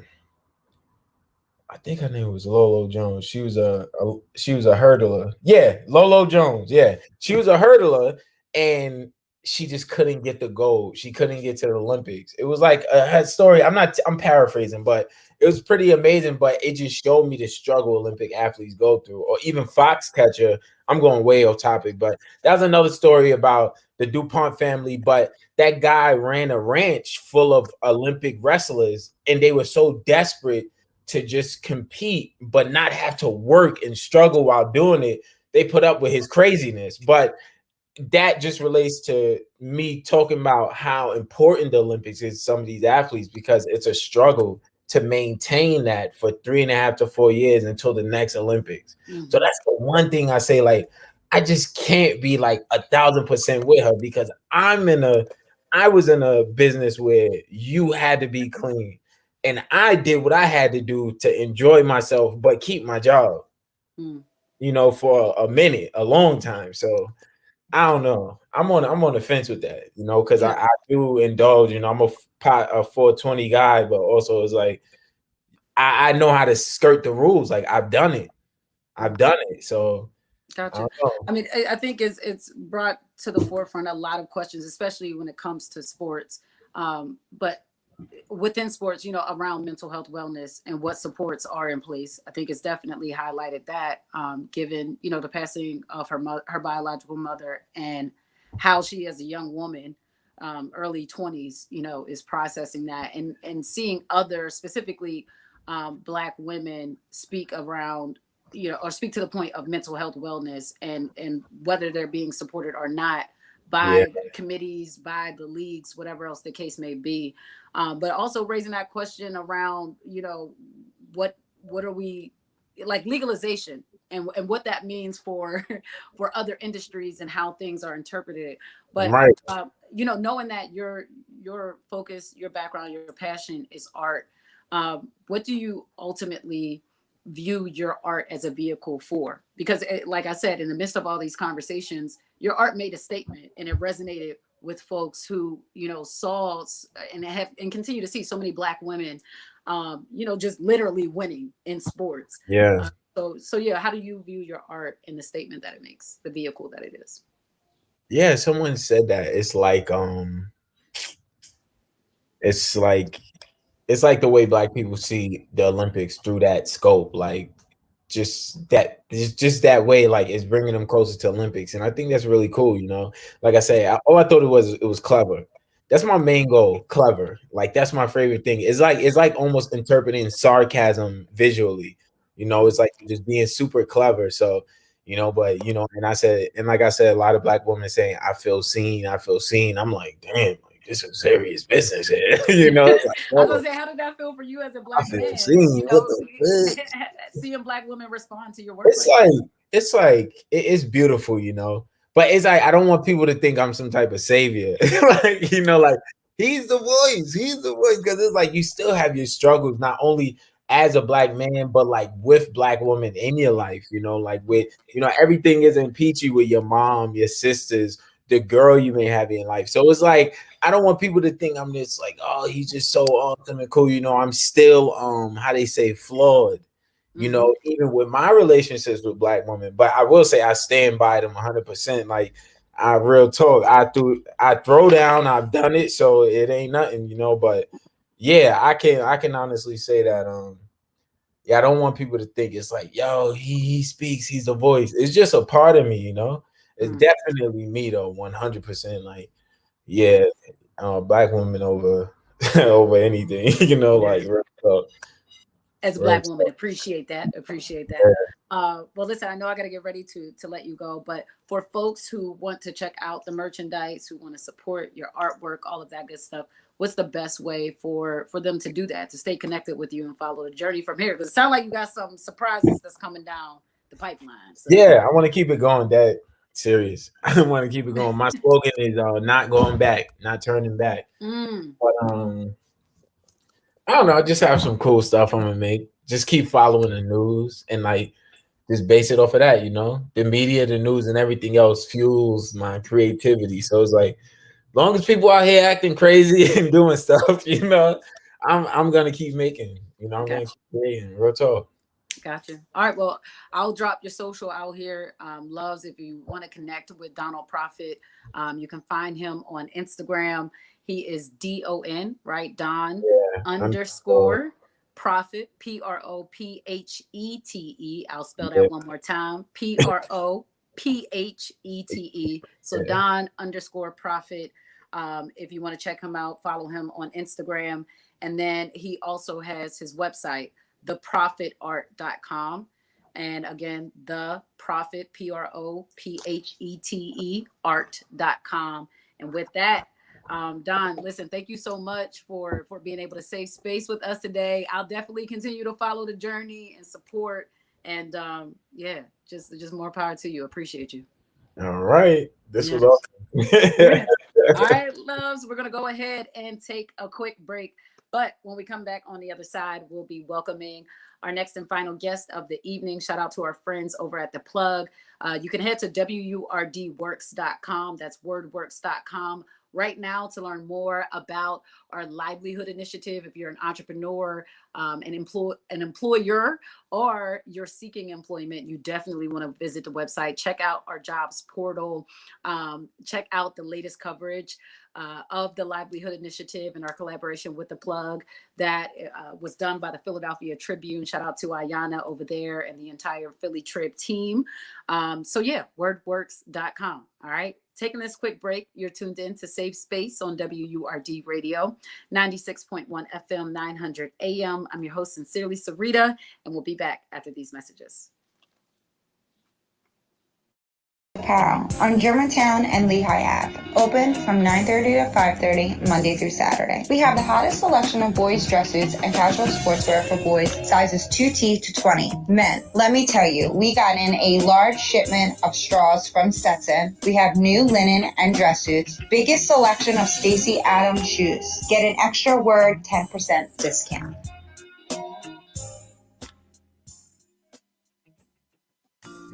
think her name was Lolo Jones. She was a hurdler. Yeah, Lolo Jones. Yeah, she was a hurdler, and she just couldn't get the gold. She couldn't get to the Olympics. It was like her story. I'm paraphrasing, but it was pretty amazing. But it just showed me the struggle Olympic athletes go through, or even Foxcatcher. I'm going way off topic, but that was another story about the DuPont family. But that guy ran a ranch full of Olympic wrestlers, and they were so desperate to just compete, but not have to work and struggle while doing it. They put up with his craziness. But that just relates to me talking about how important the Olympics is to some of these athletes, because it's a struggle to maintain that for 3.5 to 4 years until the next Olympics. So that's the one thing I say, like, I just can't be like 1,000% with her, because I was in a business where you had to be clean, and I did what I had to do to enjoy myself but keep my job, for a minute, a long time. So I don't know. I'm on the fence with that, because Yeah. I do indulge. I'm a 420 guy, but also it's like I know how to skirt the rules. Like I've done it. So I Gotcha. don't know. I mean, I think it's brought to the forefront a lot of questions, especially when it comes to sports. But within sports, around mental health, wellness, and what supports are in place. I think it's definitely highlighted that, given the passing of her biological mother, and how she, as a young woman, early 20s, is processing that, and seeing other, specifically Black women, speak around, or speak to the point of mental health, wellness, and whether they're being supported or not Yeah, by committees, by the leagues, whatever else the case may be. But also raising that question around, what are we, like, legalization, and what that means for for other industries and how things are interpreted. But right. knowing that your focus, your background, your passion is art, what do you ultimately view your art as a vehicle for? Because like I said, in the midst of all these conversations, your art made a statement, and it resonated with folks who saw and continue to see so many Black women, just literally winning in sports. Yeah. So yeah, how do you view your art and the statement that it makes, the vehicle that it is? Yeah, someone said that it's like it's like the way Black people see the Olympics through that scope, like just that way, like it's bringing them closer to Olympics, and I think that's really cool. Like I say, all I thought it was clever. That's my main goal, clever. Like that's my favorite thing. It's like almost interpreting sarcasm visually. It's like just being super clever. So but and like I said, a lot of Black women saying, "I feel seen, I feel seen." I'm like, damn, like this is serious business here. It's like, I was gonna whoa, say, how did that feel for you as a I Black feel man? seen. What the fuck? Seeing Black women respond to your work It's like that. like it's beautiful, But it's like I don't want people to think I'm some type of savior. Like he's the voice. He's the voice, because it's like you still have your struggles, not only as a Black man, but like with Black women in your life, like with everything isn't peachy with your mom, your sisters, the girl you may have in life. So it's like I don't want people to think I'm just like, oh, he's just so awesome and cool. I'm still how they say, flawed, even with my relationships with Black women. But I will say I stand by them 100%. Like I real talk, I throw down, I've done it, so it ain't nothing, But yeah, I can honestly say that yeah, I don't want people to think it's like, yo, he speaks, he's the voice. It's just a part of me. It's definitely me though, 100%. Like, yeah, Black women over over anything, like real talk. As a Real Black woman, talk. appreciate that. Well, listen, I know I got to get ready to let you go, but for folks who want to check out the merchandise, who want to support your artwork, all of that good stuff, what's the best way for them to do that, to stay connected with you and follow the journey from here? Because it sounds like you got some surprises that's coming down the pipeline. So Yeah, I want to keep it going that serious. I want to keep it going. My slogan is not going back, not turning back. But I don't know, I just have some cool stuff I'm gonna make. Just keep following the news and like just base it off of that. The media, the news, and everything else fuels my creativity. So it's like, long as people out here acting crazy and doing stuff, I'm gonna keep making. I'm gonna gotcha. keep creating. Real talk. Gotcha. All right. Well, I'll drop your social out here. Loves, if you want to connect with Donald Prophet, you can find him on Instagram. He is DON, right? Don Yeah, underscore Prophet, PROPHETE. I'll spell yeah, that one more time. PROPHETE. So yeah. Don underscore Prophet. If you want to check him out, follow him on Instagram. And then he also has his website, theprofitart.com. And again, the Prophet, PROPHETE, art.com. And with that, Don, listen, thank you so much for being able to save space with us today. I'll definitely continue to follow the journey and support. And yeah, just more power to you. Appreciate you. All right. This was Yes. awesome. Yeah. All right, loves, we're going to go ahead and take a quick break. But when we come back on the other side, we'll be welcoming our next and final guest of the evening. Shout out to our friends over at The Plug. You can head to wurdworks.com. That's wordworks.com right now to learn more about our livelihood initiative. If you're an entrepreneur, an employer, or you're seeking employment, you definitely want to visit the website. Check out our jobs portal. Check out the latest coverage of the livelihood initiative and our collaboration with The Plug that was done by the Philadelphia Tribune. Shout out to Ayana over there and the entire Philly Trib team. So yeah, wordworks.com. All right. Taking this quick break, you're tuned in to Safe Space on WURD Radio, 96.1 FM, 900 AM. I'm your host, sincerely, Syreeta, and we'll be back after these messages. Apparel on Germantown and Lehigh Ave. Open from 9:30 to 5:30 Monday through Saturday. We have the hottest selection of boys' dress suits and casual sportswear for boys sizes 2T to 20. Men, let me tell you, we got in a large shipment of straws from Stetson. We have new linen and dress suits. Biggest selection of Stacy Adams shoes. Get an extra word 10% discount.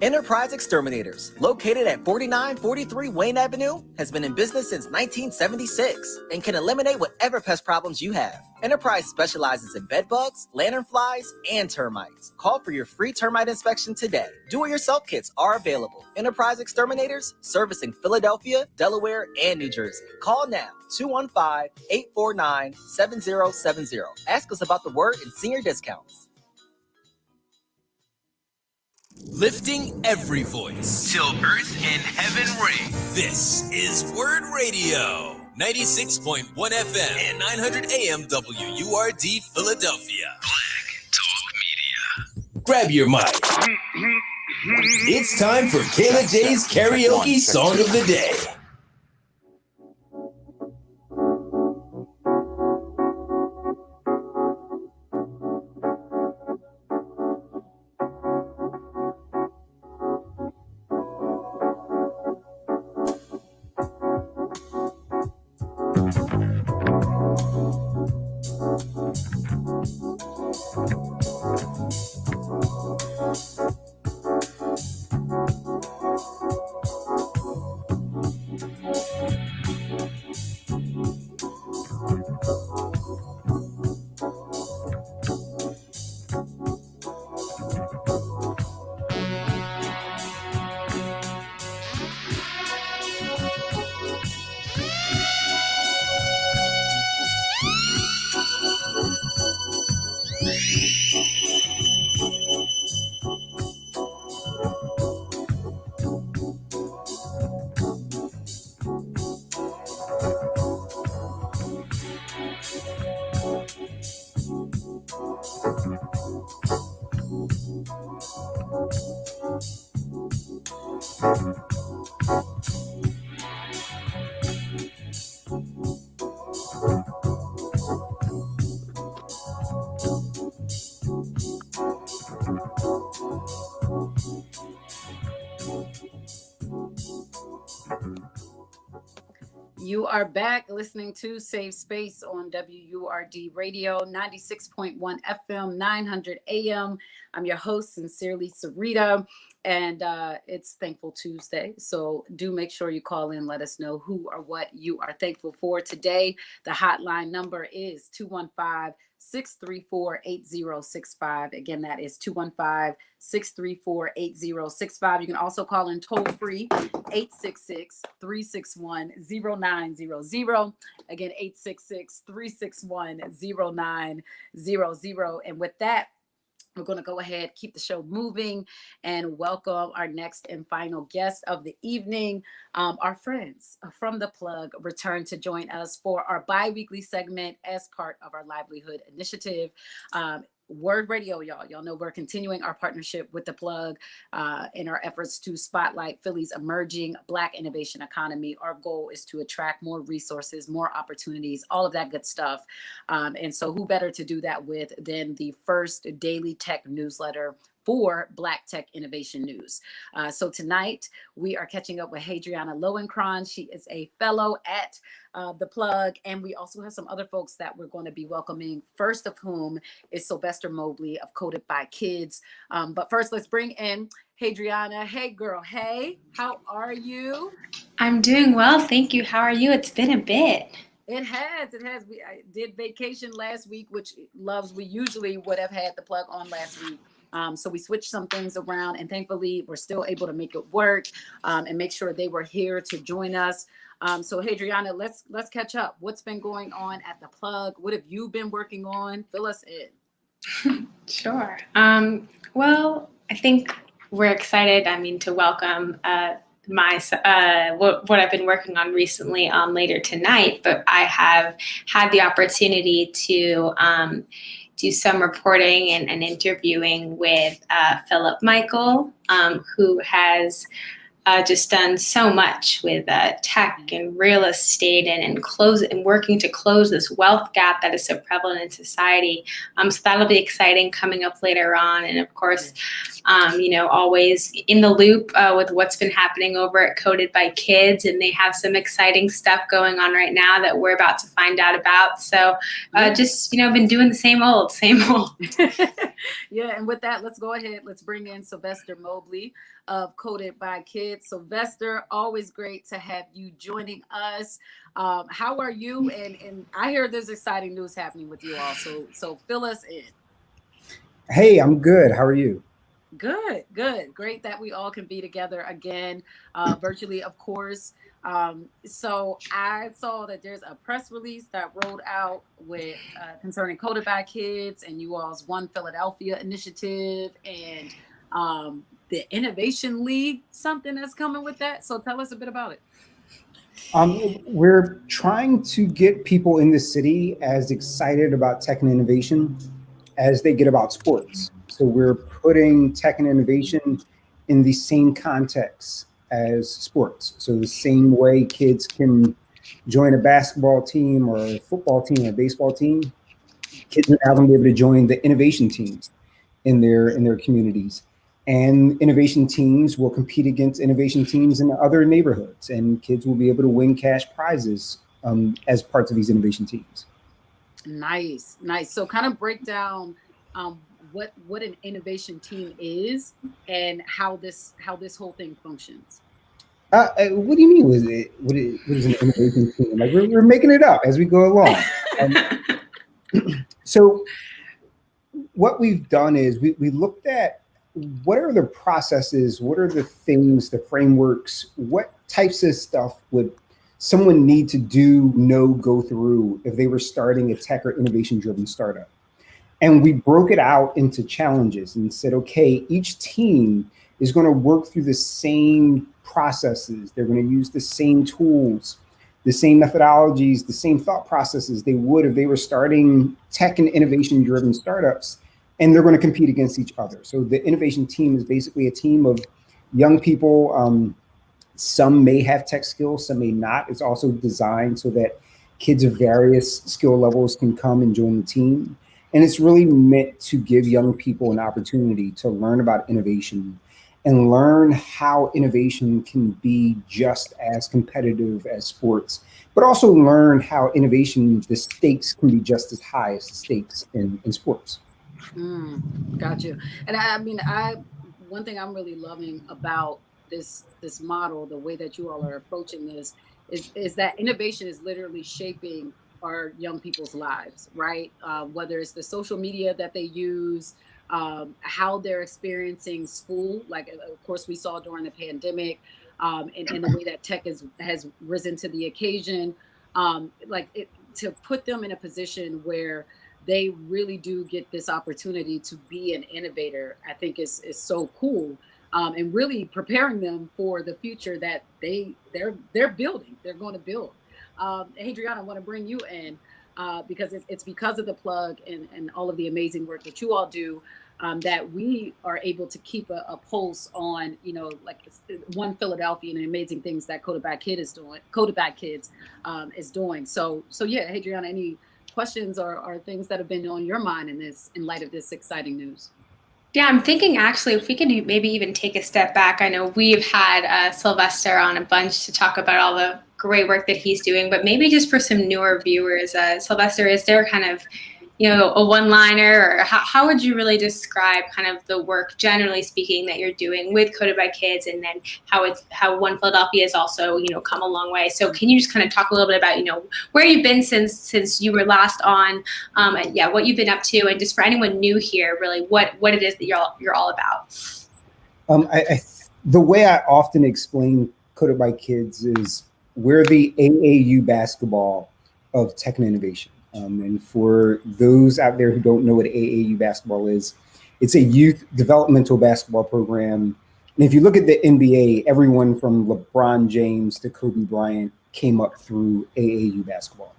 Enterprise Exterminators, located at 4943 Wayne Avenue, has been in business since 1976 and can eliminate whatever pest problems you have. Enterprise specializes in bed bugs, lanternflies, and termites. Call for your free termite inspection today. Do-it-yourself kits are available. Enterprise Exterminators, servicing Philadelphia, Delaware, and New Jersey. Call now, 215-849-7070. Ask us about the word and senior discounts. Lifting every voice till earth and heaven ring. This is Word Radio, 96.1 FM and 900 AM WURD Philadelphia. Black Talk Media. Grab your mic. It's time for Kayla J's karaoke song of the day. You are back listening to Safe Space on WURD Radio, 96.1 FM, 900 AM. I'm your host, sincerely, Syreeta, and it's Thankful Tuesday. So do make sure you call in, let us know who or what you are thankful for today. The hotline number is 215-634-8065. Again, that is 215-634-8065. You can also call in toll free, 866-361-0900. Again, 866-361-0900. And with that, we're going to go ahead, keep the show moving, and welcome our next and final guest of the evening. Our friends from The Plug return to join us for our bi-weekly segment as part of our livelihood initiative. Word Radio, y'all. Y'all know we're continuing our partnership with the plug in our efforts to spotlight Philly's emerging Black innovation economy. Our goal is to attract more resources, more opportunities, all of that good stuff. And so who better to do that with than the first daily tech newsletter for Black Tech Innovation News. So tonight we are catching up with Hadriana Lowenkron. She is a fellow at the plug, and we also have some other folks that we're going to be welcoming, first of whom is Sylvester Mobley of Coded by Kids. But first, let's bring in Hadriana. Hey girl, hey, how are you? I'm doing well, thank you. How are you? It's been a bit. It has. I did vacation last week, which we usually would have had the plug on last week. So we switched some things around, and thankfully we're still able to make it work and make sure they were here to join us. So Hadriana, let's catch up. What's been going on at the plug? What have you been working on? Fill us in. Sure. Well, I think we're excited. To welcome what I've been working on recently later tonight. But I have had the opportunity to do some reporting and interviewing with Philip Michael, who has just done so much with tech and real estate and working to close this wealth gap that is so prevalent in society. So that'll be exciting coming up later on. And of course, always in the loop with what's been happening over at Coded by Kids. And they have some exciting stuff going on right now that we're about to find out about. So been doing the same old. Yeah, and with that, let's go ahead. Let's bring in Sylvester Mobley of Coded by Kids. Sylvester, always great to have you joining us. How are you? And I hear there's exciting news happening with you all. So fill us in. Hey, I'm good. How are you? Good. Great that we all can be together again, virtually, of course. So I saw that there's a press release that rolled out with concerning Coded by Kids and you all's One Philadelphia initiative and the Innovation League, something that's coming with that. So tell us a bit about it. We're trying to get people in the city as excited about tech and innovation as they get about sports. So we're putting tech and innovation in the same context as sports. So the same way kids can join a basketball team or a football team or a baseball team, kids are now going to be able to join the innovation teams in their communities. And innovation teams will compete against innovation teams in other neighborhoods, and kids will be able to win cash prizes as parts of these innovation teams. Nice. So kind of break down what an innovation team is and how this whole thing functions. What do you mean? What is an innovation team? Like we're making it up as we go along. So what we've done is we looked at what are the processes, what are the things, the frameworks, what types of stuff would someone need to go through if they were starting a tech or innovation-driven startup. And we broke it out into challenges and said, okay, each team is going to work through the same processes. They're going to use the same tools, the same methodologies, the same thought processes they would if they were starting tech and innovation-driven startups, and they're going to compete against each other. So the innovation team is basically a team of young people. Some may have tech skills, some may not. It's also designed so that kids of various skill levels can come and join the team. And it's really meant to give young people an opportunity to learn about innovation and learn how innovation can be just as competitive as sports, but also learn how innovation, the stakes can be just as high as the stakes in sports. Got you. And one thing I'm really loving about this model, the way that you all are approaching this, is that innovation is literally shaping our young people's lives, right? Whether it's the social media that they use, how they're experiencing school, like of course we saw during the pandemic, and the way that tech has risen to the occasion, to put them in a position where they really do get this opportunity to be an innovator, I think is so cool. And really preparing them for the future that they're building, they're going to build. Hadriana, I want to bring you in. because it's because of the plug and all of the amazing work that you all do, that we are able to keep a pulse on, like One Philadelphia and the amazing things that Coded by Kids is doing. So yeah, Hadriana, any questions or things that have been on your mind in light of this exciting news? Yeah, I'm thinking actually if we could maybe even take a step back. I know we've had Sylvester on a bunch to talk about all the great work that he's doing, but maybe just for some newer viewers, Sylvester, is there kind of, a one-liner, or how would you really describe kind of the work, generally speaking, that you're doing with Coded by Kids, and then how One Philadelphia has also, come a long way. So can you just kind of talk a little bit about, where you've been since you were last on, and yeah, what you've been up to, and just for anyone new here, really what it is that you're all about. The way I often explain Coded by Kids is we're the AAU basketball of tech and innovation. And for those out there who don't know what AAU basketball is, it's a youth developmental basketball program. And if you look at the NBA, everyone from LeBron James to Kobe Bryant came up through AAU basketball.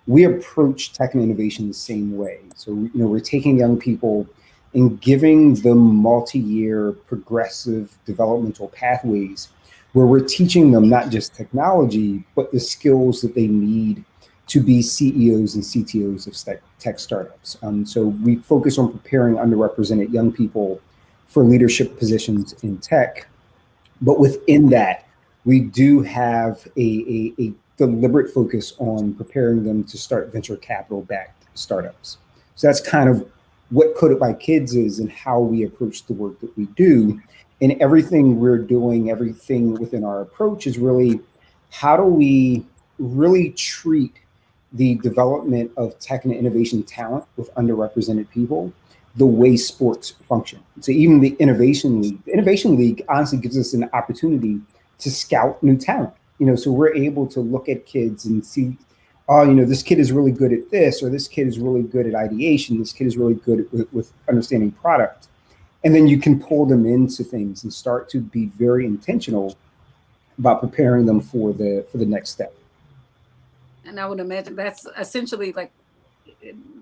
We approach tech and innovation the same way. So, we're taking young people and giving them multi-year progressive developmental pathways where we're teaching them not just technology, but the skills that they need to be CEOs and CTOs of tech startups. So we focus on preparing underrepresented young people for leadership positions in tech. But within that, we do have a deliberate focus on preparing them to start venture capital-backed startups. So that's kind of what Coded by Kids is and how we approach the work that we do. And everything we're doing, everything within our approach is really, how do we really treat the development of tech and innovation talent with underrepresented people the way sports function. So even the Innovation League honestly gives us an opportunity to scout new talent. So we're able to look at kids and see, this kid is really good at this, or this kid is really good at ideation, this kid is really good with understanding product. And then you can pull them into things and start to be very intentional about preparing them for the next step. And I would imagine that's essentially like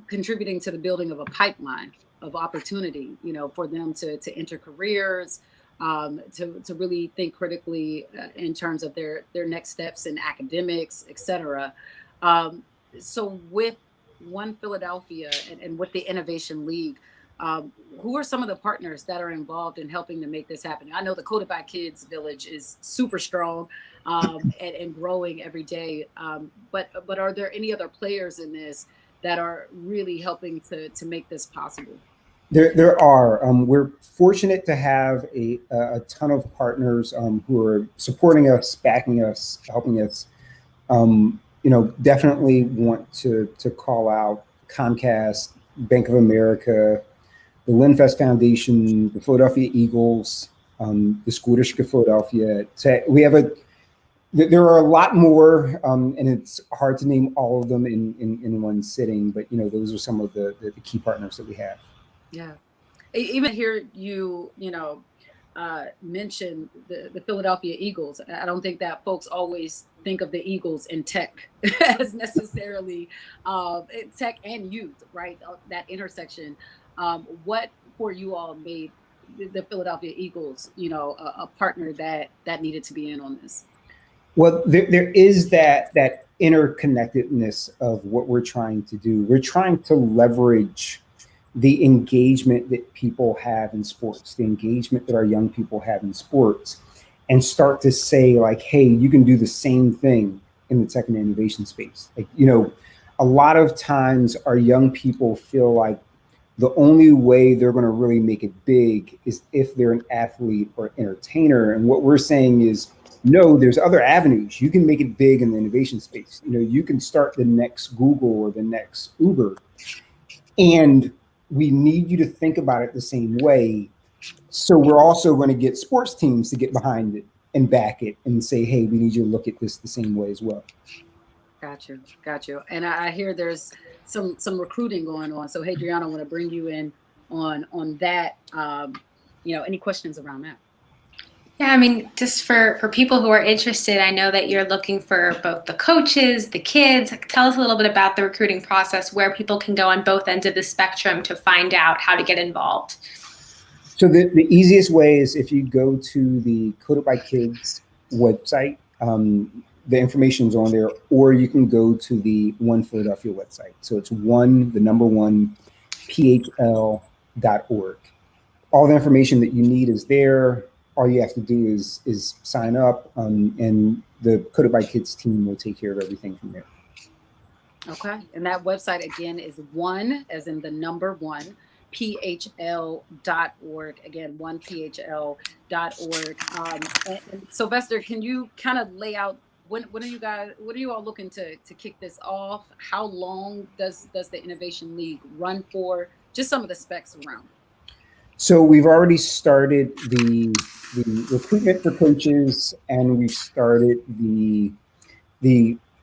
contributing to the building of a pipeline of opportunity, for them to enter careers, to really think critically in terms of their next steps in academics, et cetera. So with One Philadelphia and with the Innovation League, who are some of the partners that are involved in helping to make this happen? I know the Coded by Kids Village is super strong and growing every day. But are there any other players in this that are really helping to make this possible? There are. We're fortunate to have a ton of partners who are supporting us, backing us, helping us. Definitely want to call out Comcast, Bank of America, the Linfest Foundation, the Philadelphia Eagles, the School District of Philadelphia. There are a lot more, and it's hard to name all of them in one sitting, but those are some of the key partners that we have. Yeah. Even hear you, mention the Philadelphia Eagles. I don't think that folks always think of the Eagles in tech as necessarily tech and youth, right? That intersection. What for you all made the Philadelphia Eagles, a partner that needed to be in on this? Well, there is that interconnectedness of what we're trying to do. We're trying to leverage the engagement that people have in sports, the engagement that our young people have in sports, and start to say like, hey, you can do the same thing in the tech and innovation space. Like, a lot of times our young people feel like the only way they're going to really make it big is if they're an athlete or entertainer. And what we're saying is, no, there's other avenues. You can make it big in the innovation space. You can start the next Google or the next Uber. And we need you to think about it the same way. So we're also going to get sports teams to get behind it and back it and say, hey, we need you to look at this the same way as well. Got you. And I hear there's some recruiting going on. So, Hadriana, I want to bring you in on that. Any questions around that? Yeah, I mean, just for people who are interested, I know that you're looking for both the coaches, the kids. Tell us a little bit about the recruiting process, where people can go on both ends of the spectrum to find out how to get involved. So the easiest way is if you go to the Coded by Kids website, the information's on there, or you can go to the One Philadelphia website. So it's the number one, phl.org. All the information that you need is there. All you have to do is sign up, and the Coded by Kids team will take care of everything from there. Okay. And that website again is one, as in the number one, phl.org. Again, 1phl.org. And Sylvester, can you kind of lay out what are you all looking to kick this off? How long does the Innovation League run for? Just some of the specs around. So we've already started the recruitment for coaches, and we've started the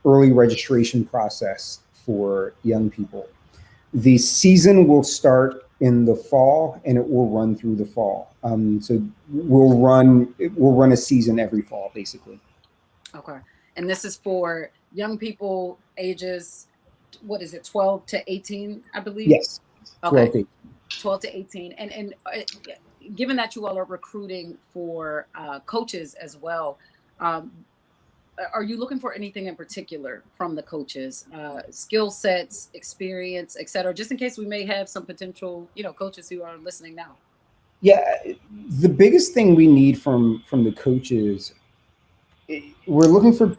early registration process for young people. The season will start in the fall, and it will run through the fall. So we'll run a season every fall, basically. Okay. And this is for young people ages, what is it, 12 to 18, I believe? Yes. Okay. 12 to 18. And given that you all are recruiting for coaches as well, are you looking for anything in particular from the coaches, skill sets, experience, et cetera, just in case we may have some potential, coaches who are listening now? Yeah, the biggest thing we need from the coaches, we're looking for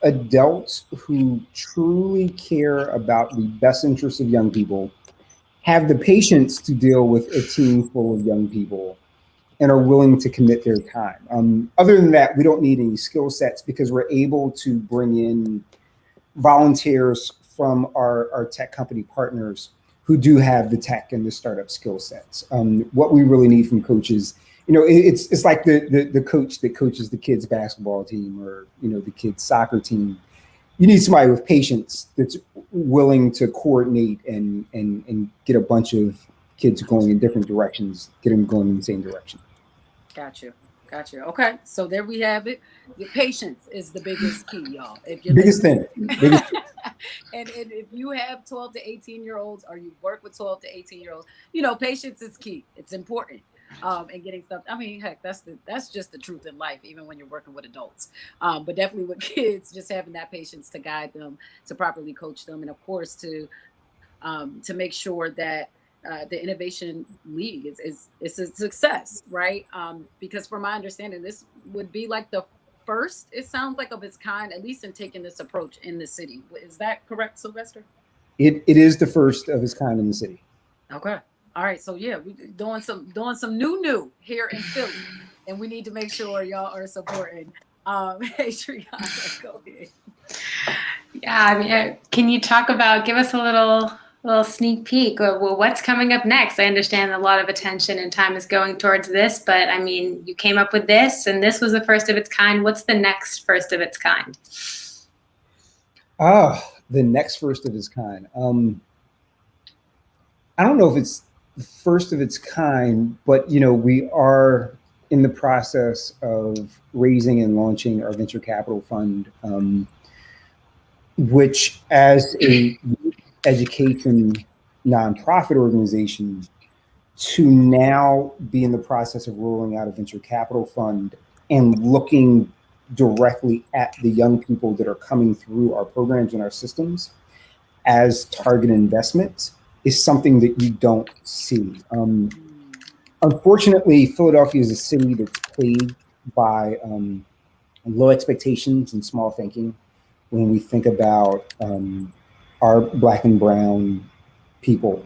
adults who truly care about the best interests of young people, have the patience to deal with a team full of young people, and are willing to commit their time. Other than that, we don't need any skill sets because we're able to bring in volunteers from our tech company partners who do have the tech and the startup skill sets. What we really need from coaches, it's like the coach that coaches the kids basketball team or the kids soccer team. You need somebody with patience that's willing to coordinate and get a bunch of kids going in different directions, get them going in the same direction. Got you. Okay, so there we have it. Your patience is the biggest key, y'all. If you're biggest thing. And if you have 12 to 18-year-olds, or you work with 12 to 18-year-olds, patience is key. It's important. And getting stuff. I mean, heck, that's just the truth in life, even when you're working with adults. But definitely with kids, just having that patience to guide them, to properly coach them, and of course to make sure that the Innovation League is a success, right? Because from my understanding, this would be like the first, it sounds like, of its kind, at least in taking this approach in the city. Is that correct, Sylvester? It is the first of its kind in the city. Okay. All right. So yeah, we're doing some new here in Philly, and we need to make sure y'all are supporting. Hey, Syreeta, go ahead. Yeah, I mean, can you give us a little sneak peek? Well, what's coming up next? I understand a lot of attention and time is going towards this, but I mean, you came up with this, and this was the first of its kind. What's the next first of its kind? The next first of its kind. I don't know if it's the first of its kind, but we are in the process of raising and launching our venture capital fund, which, as a education nonprofit organization, to now be in the process of rolling out a venture capital fund and looking directly at the young people that are coming through our programs and our systems as target investments is something that you don't see. Unfortunately, Philadelphia is a city that's plagued by low expectations and small thinking when we think about our Black and brown people.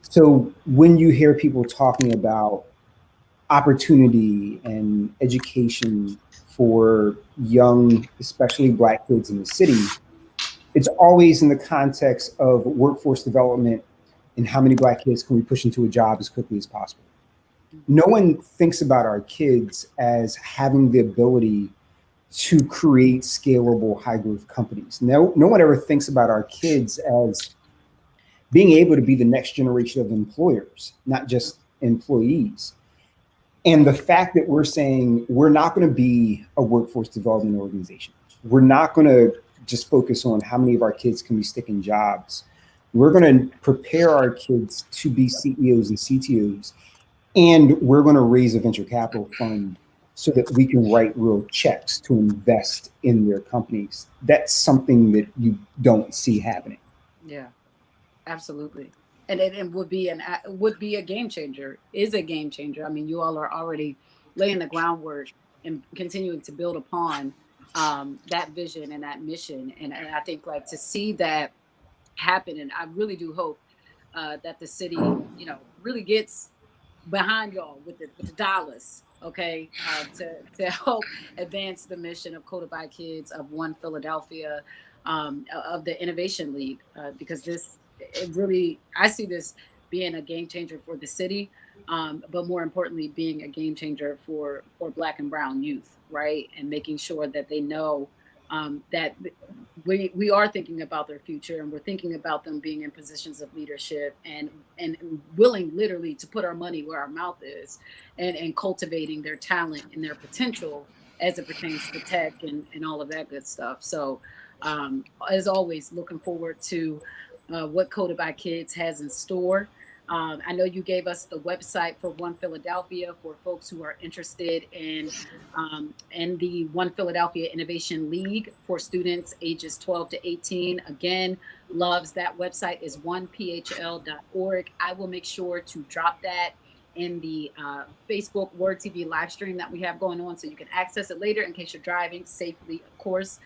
So when you hear people talking about opportunity and education for young, especially Black kids in the city, it's always in the context of workforce development and how many Black kids can we push into a job as quickly as possible. No one thinks about our kids as having the ability to create scalable, high growth companies. No one ever thinks about our kids as being able to be the next generation of employers, not just employees. And the fact that we're saying we're not going to be a workforce development organization, we're not going to just focus on how many of our kids can be sticking jobs. We're going to prepare our kids to be CEOs and CTOs, and we're going to raise a venture capital fund so that we can write real checks to invest in their companies. That's something that you don't see happening. Yeah, absolutely. And it would be a game changer, is a game changer. I mean, you all are already laying the groundwork and continuing to build upon that vision and that mission. And I think like to see that happen, and I really do hope that the city, really gets behind y'all with the dollars, okay, to help advance the mission of Codified Kids, of One Philadelphia, of the Innovation League, because it really, I see this being a game changer for the city, but more importantly, being a game changer for Black and Brown youth, right, and making sure that they know that we are thinking about their future, and we're thinking about them being in positions of leadership, and willing literally to put our money where our mouth is, and cultivating their talent and their potential as it pertains to tech and all of that good stuff. So as always, looking forward to what Coded by Kids has in store. I know you gave us the website for One Philadelphia for folks who are interested in the One Philadelphia Innovation League for students ages 12 to 18. Again, loves that website is onephl.org. I will make sure to drop that in the Facebook Word TV live stream that we have going on, so you can access it later in case you're driving safely, of course.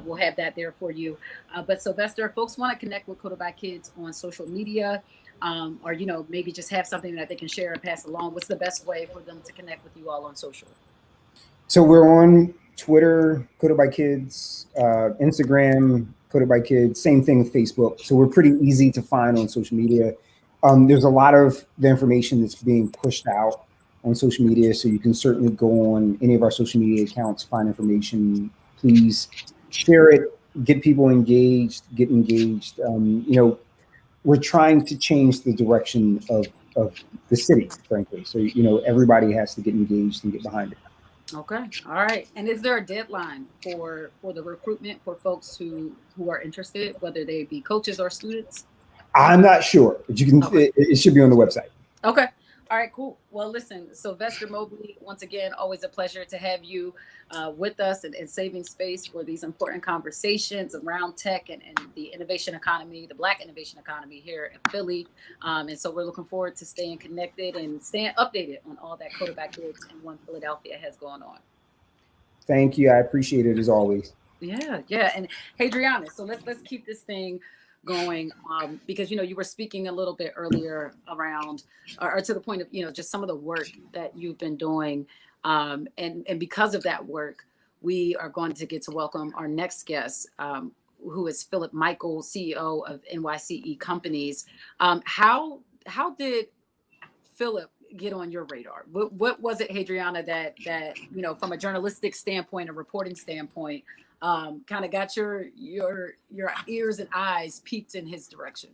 We'll have that there for you. But Sylvester, folks want to connect with Coded by Kids on social media, or maybe just have something that they can share and pass along. What's the best way for them to connect with you all on social? So we're on Twitter, Coded by Kids, Instagram, Coded by Kids, same thing with Facebook. So we're pretty easy to find on social media. There's a lot of the information that's being pushed out on social media, so you can certainly go on any of our social media accounts, find information. Please share it, get people engaged, get engaged. We're trying to change the direction of the city, frankly. So, everybody has to get engaged and get behind it. Okay. All right. And is there a deadline for the recruitment for folks who are interested, whether they be coaches or students? I'm not sure, but you can. Okay. It should be on the website. Okay. All right, cool. Well, listen, Sylvester Mobley, once again, always a pleasure to have you with us and saving space for these important conversations around tech and the innovation economy, the Black innovation economy here in Philly. And so we're looking forward to staying connected and staying updated on all that Coded by Kids and One Philadelphia has going on. Thank you. I appreciate it as always. Yeah. And Hadriana, so let's keep this thing going, because you were speaking a little bit earlier around or to the point of just some of the work that you've been doing, and because of that work, we are going to get to welcome our next guest, who is Philip Michael, CEO of NYCE Companies. How did Philip get on your radar? What was it, Hadriana, that from a journalistic standpoint, a reporting standpoint, kind of got your ears and eyes peaked in his direction?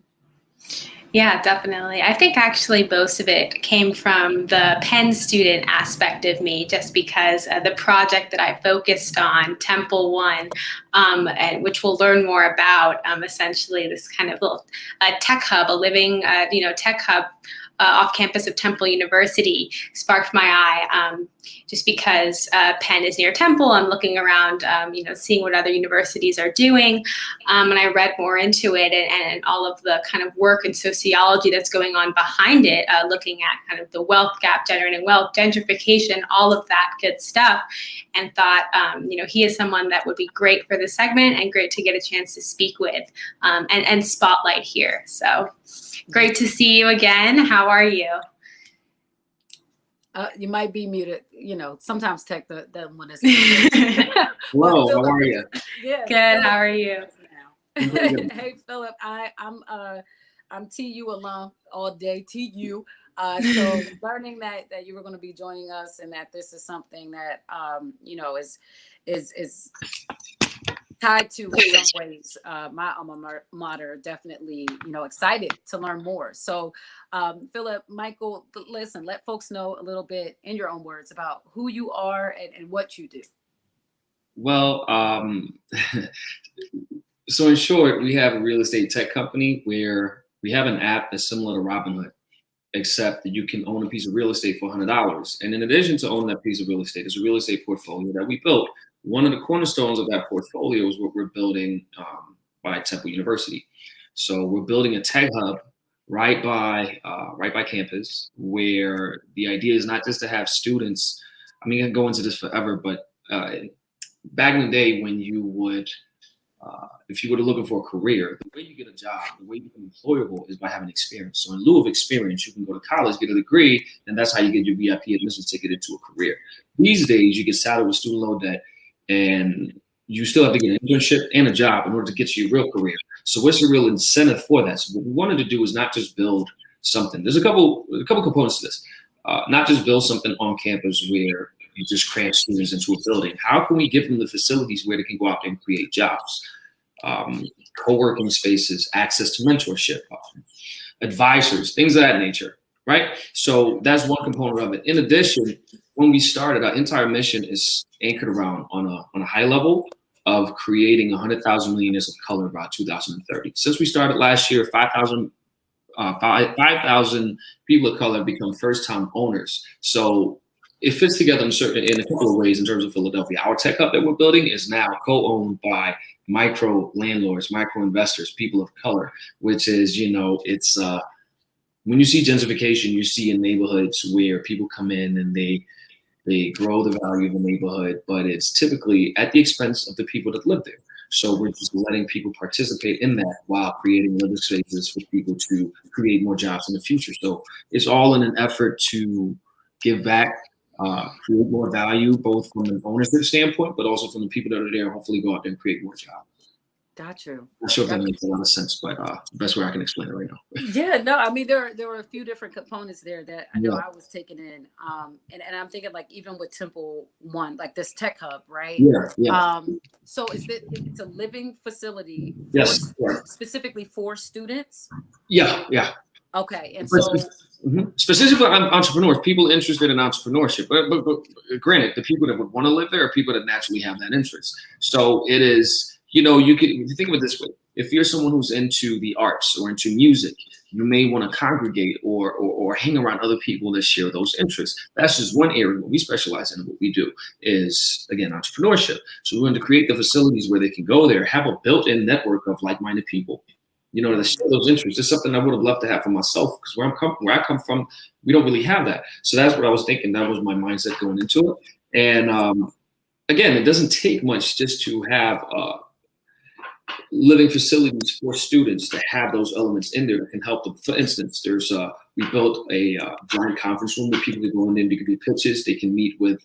Yeah, definitely. I think actually most of it came from the Penn student aspect of me, just because the project that I focused on, Temple One, and which we'll learn more about, essentially this kind of little tech hub, a living tech hub off campus of Temple University, sparked my eye, just because Penn is near Temple. I'm looking around, seeing what other universities are doing, and I read more into it and all of the kind of work and sociology that's going on behind it, looking at kind of the wealth gap, generating wealth, gentrification, all of that good stuff, and thought, he is someone that would be great for this segment and great to get a chance to speak with and spotlight here. So great to see you again. How are you? You might be muted. Sometimes tech the one is. Hello, how are you? Yeah. Good. How are you? Hey, Philip. I'm TU alum all day. TU. So learning that you were going to be joining us, and that this is something that is tied to in some ways my alma mater. Definitely, excited to learn more. So Philip, Michael, listen, let folks know a little bit in your own words about who you are and what you do. Well, so in short, we have a real estate tech company where we have an app that's similar to Robinhood, except that you can own a piece of real estate for $100. And in addition to owning that piece of real estate, it's a real estate portfolio that we built. One of the cornerstones of that portfolio is what we're building by Temple University. So we're building a tech hub right by campus, where the idea is not just to have students. I mean, I can go into this forever, but back in the day when you would, if you were looking for a career, the way you get a job, the way you become employable is by having experience. So in lieu of experience, you can go to college, get a degree, and that's how you get your VIP admission ticket into a career. These days, you get saddled with student loan debt, and you still have to get an internship and a job in order to get you your real career. So what's the real incentive for that? So what we wanted to do is not just build something. There's a couple components to this. Not just build something on campus where you just cram students into a building. How can we give them the facilities where they can go out and create jobs, co-working spaces, access to mentorship, advisors, things of that nature, right? So that's one component of it. In addition, when we started, our entire mission is anchored around on a high level of creating 100,000 millionaires of color by 2030. Since we started last year, 5,000 people of color become first-time owners. So it fits together in a couple of ways in terms of Philadelphia. Our tech hub that we're building is now co-owned by micro landlords, micro investors, people of color, which is, it's when you see gentrification, you see in neighborhoods where people come in and they grow the value of the neighborhood, but it's typically at the expense of the people that live there. So we're just letting people participate in that while creating living spaces for people to create more jobs in the future. So it's all in an effort to give back, create more value, both from an ownership standpoint, but also from the people that are there, and hopefully go out there and create more jobs. Got you. Not sure if that makes a lot of sense, but the best way I can explain it right now. Yeah, no, I mean, there were a few different components there that I know I was taking in. And I'm thinking, like, even with Temple One, like this tech hub, right? Yeah. So it's a living facility Yes. Specifically for students? Yeah. Okay. And so specifically entrepreneurs, people interested in entrepreneurship. But granted, the people that would want to live there are people that naturally have that interest. So it is, you can think of it this way. If you're someone who's into the arts or into music, you may want to congregate or hang around other people that share those interests. That's just one area what we specialize in. What we do is, again, entrepreneurship. So we want to create the facilities where they can go there, have a built-in network of like-minded people, to share those interests. It's something I would have loved to have for myself, because where I come from, we don't really have that. So that's what I was thinking. That was my mindset going into it. And again, it doesn't take much just to have living facilities for students to have those elements in there that can help them. For instance, we built a giant conference room where people can go in there, they can do pitches, they can meet with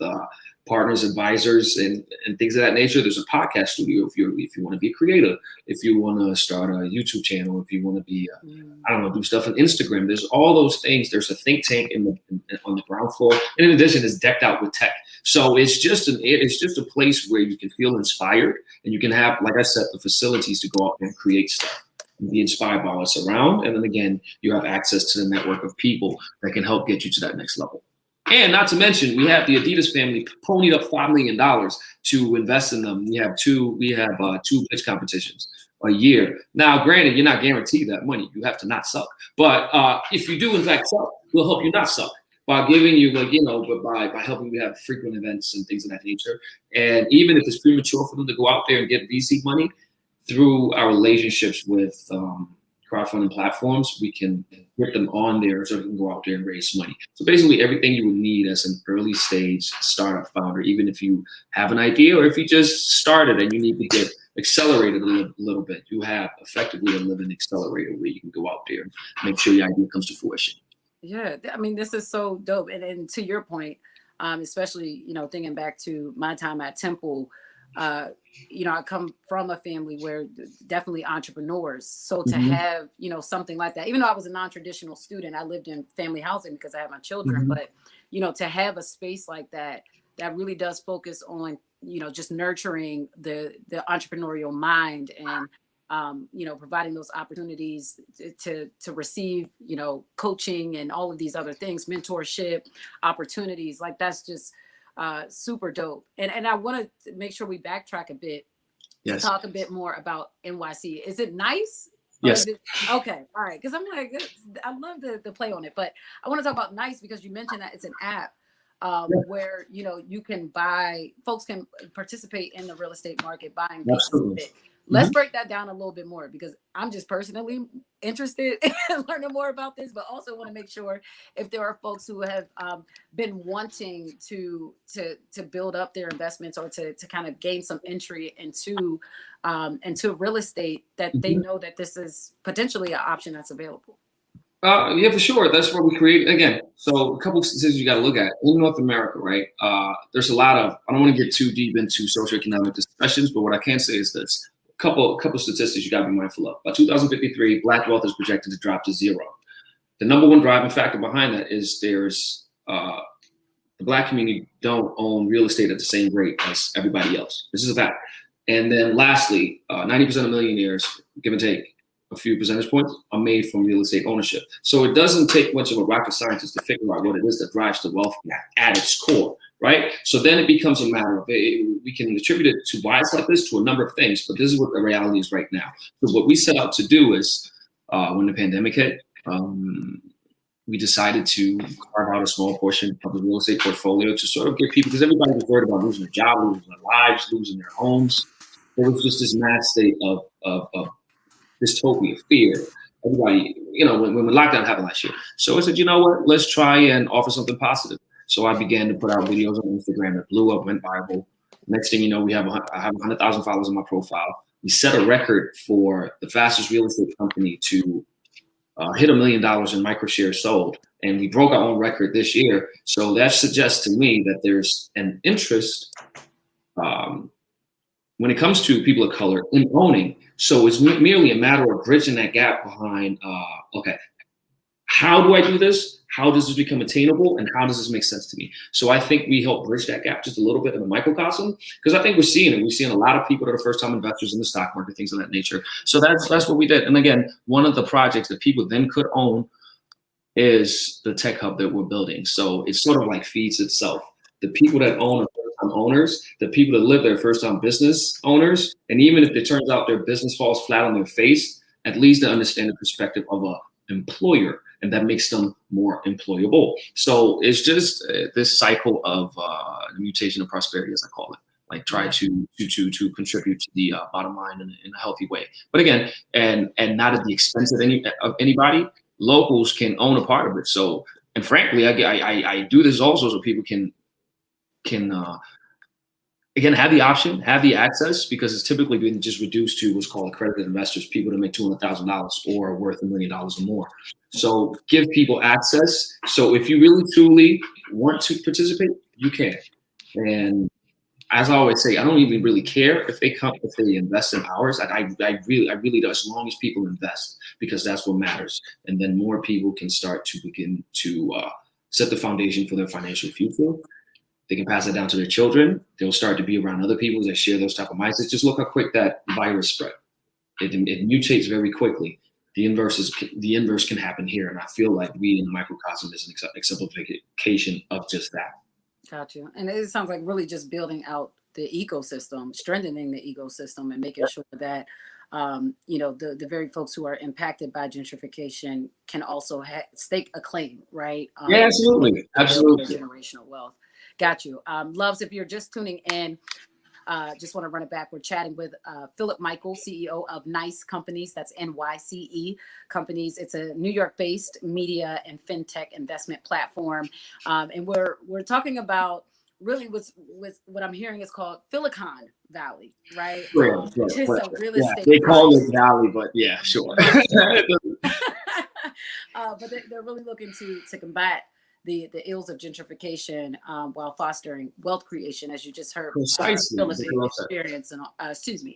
partners, advisors, and things of that nature. There's a podcast studio if you want to be a creator, if you want to start a YouTube channel, if you want to be, do stuff on Instagram. There's all those things. There's a think tank on the ground floor, and in addition, it's decked out with tech. So it's just a place where you can feel inspired, and you can have, like I said, the facilities to go out and create stuff and be inspired by what's around. And then again, you have access to the network of people that can help get you to that next level. And not to mention, we have the Adidas family ponied up $5 million to invest in them. We have two pitch competitions a year. Now, granted, you're not guaranteed that money. You have to not suck. But if you do, in fact, suck, we'll help you not suck by giving you, by helping you have frequent events and things of that nature. And even if it's premature for them to go out there and get VC money, through our relationships with crowdfunding platforms, we can get them on there so they can go out there and raise money. So basically everything you would need as an early stage startup founder, even if you have an idea or if you just started and you need to get accelerated a little bit, you have effectively a living accelerator where you can go out there and make sure your idea comes to fruition. Yeah, I mean, this is so dope. And to your point, especially, thinking back to my time at Temple, I come from a family where definitely entrepreneurs. So to have, something like that, even though I was a non-traditional student, I lived in family housing because I had my children, but, to have a space like that really does focus on just nurturing the entrepreneurial mind and providing those opportunities to receive, coaching and all of these other things, mentorship opportunities. Like that's just super dope. And I want to make sure we backtrack a bit. Yes. Talk a bit more about NYC. Is it nice? Yes. Okay. All right. Because I'm like, I love the play on it, but I want to talk about nice because you mentioned that it's an app where you can folks can participate in the real estate market, buying pieces of it. Let's break that down a little bit more because I'm just personally interested in learning more about this, but also want to make sure if there are folks who have been wanting to build up their investments or to kind of gain some entry into real estate, that they know that this is potentially an option that's available. Yeah, for sure. That's what we create. Again, so a couple of statistics you got to look at. In North America, right, there's a lot of, I don't want to get too deep into socioeconomic discussions, but what I can say is this. A couple of statistics you got to be mindful of. By 2053, Black wealth is projected to drop to 0. The number one driving factor behind that is there's the Black community don't own real estate at the same rate as everybody else. This is a fact. And then lastly, 90% of millionaires, give and take a few percentage points, are made from real estate ownership. So it doesn't take much of a rocket scientist to figure out what it is that drives the wealth gap at its core, right? So then it becomes a matter of, we can attribute it to why it's like this, to a number of things, but this is what the reality is right now. So what we set out to do is, when the pandemic hit, we decided to carve out a small portion of the real estate portfolio to sort of get people, because everybody was worried about losing their job, losing their lives, losing their homes. There was just this mass state of dystopia, fear. Everybody, when lockdown happened last year. So I said, you know what, let's try and offer something positive. So I began to put out videos on Instagram that blew up, went viral. Next thing you know, I have 100,000 followers on my profile. We set a record for the fastest real estate company to hit $1 million in microshares sold. And we broke our own record this year. So that suggests to me that there's an interest when it comes to people of color in owning. So it's merely a matter of bridging that gap behind, okay, how do I do this? How does this become attainable? And how does this make sense to me? So I think we help bridge that gap just a little bit in the microcosm, because I think we're seeing it. We're seeing a lot of people that are first-time investors in the stock market, things of that nature. So that's what we did. And again, one of the projects that people then could own is the tech hub that we're building. So it sort of like feeds itself. The people that own are first-time owners, the people that live there are first-time business owners. And even if it turns out their business falls flat on their face, at least they understand the perspective of an employer, and that makes them more employable. So it's just this cycle of mutation of prosperity, as I call it. Like try to contribute to the bottom line in a healthy way. But again, and not at the expense of anybody. Locals can own a part of it. So, and frankly, I do this also so people can again have the option, have the access, because it's typically been just reduced to what's called accredited investors, people that make $200,000 or worth $1 million or more. So give people access. So if you really truly want to participate, you can. And as I always say, I don't even really care if they invest in ours. I really do, as long as people invest, because that's what matters. And then more people can start to begin to set the foundation for their financial future. They can pass it down to their children. They'll start to be around other people that share those type of mindsets. Just look how quick that virus spread. It mutates very quickly. The inverse can happen here. And I feel like we in the microcosm is an exemplification of just that. Got you. And it sounds like really just building out the ecosystem, strengthening the ecosystem, and making sure that the very folks who are impacted by gentrification can also stake a claim, right? Yeah, absolutely. Absolutely. Generational wealth. Got you. Loves, if you're just tuning in, just want to run it back. We're chatting with Philip Michael, CEO of NYCE Companies. That's NYCE Companies. It's a New York-based media and fintech investment platform. And we're talking about really with what I'm hearing is called Silicon Valley, right? Just a real estate. They call it Valley, but yeah, sure. But they're really looking to combat the ills of gentrification while fostering wealth creation, as you just heard Philip experience and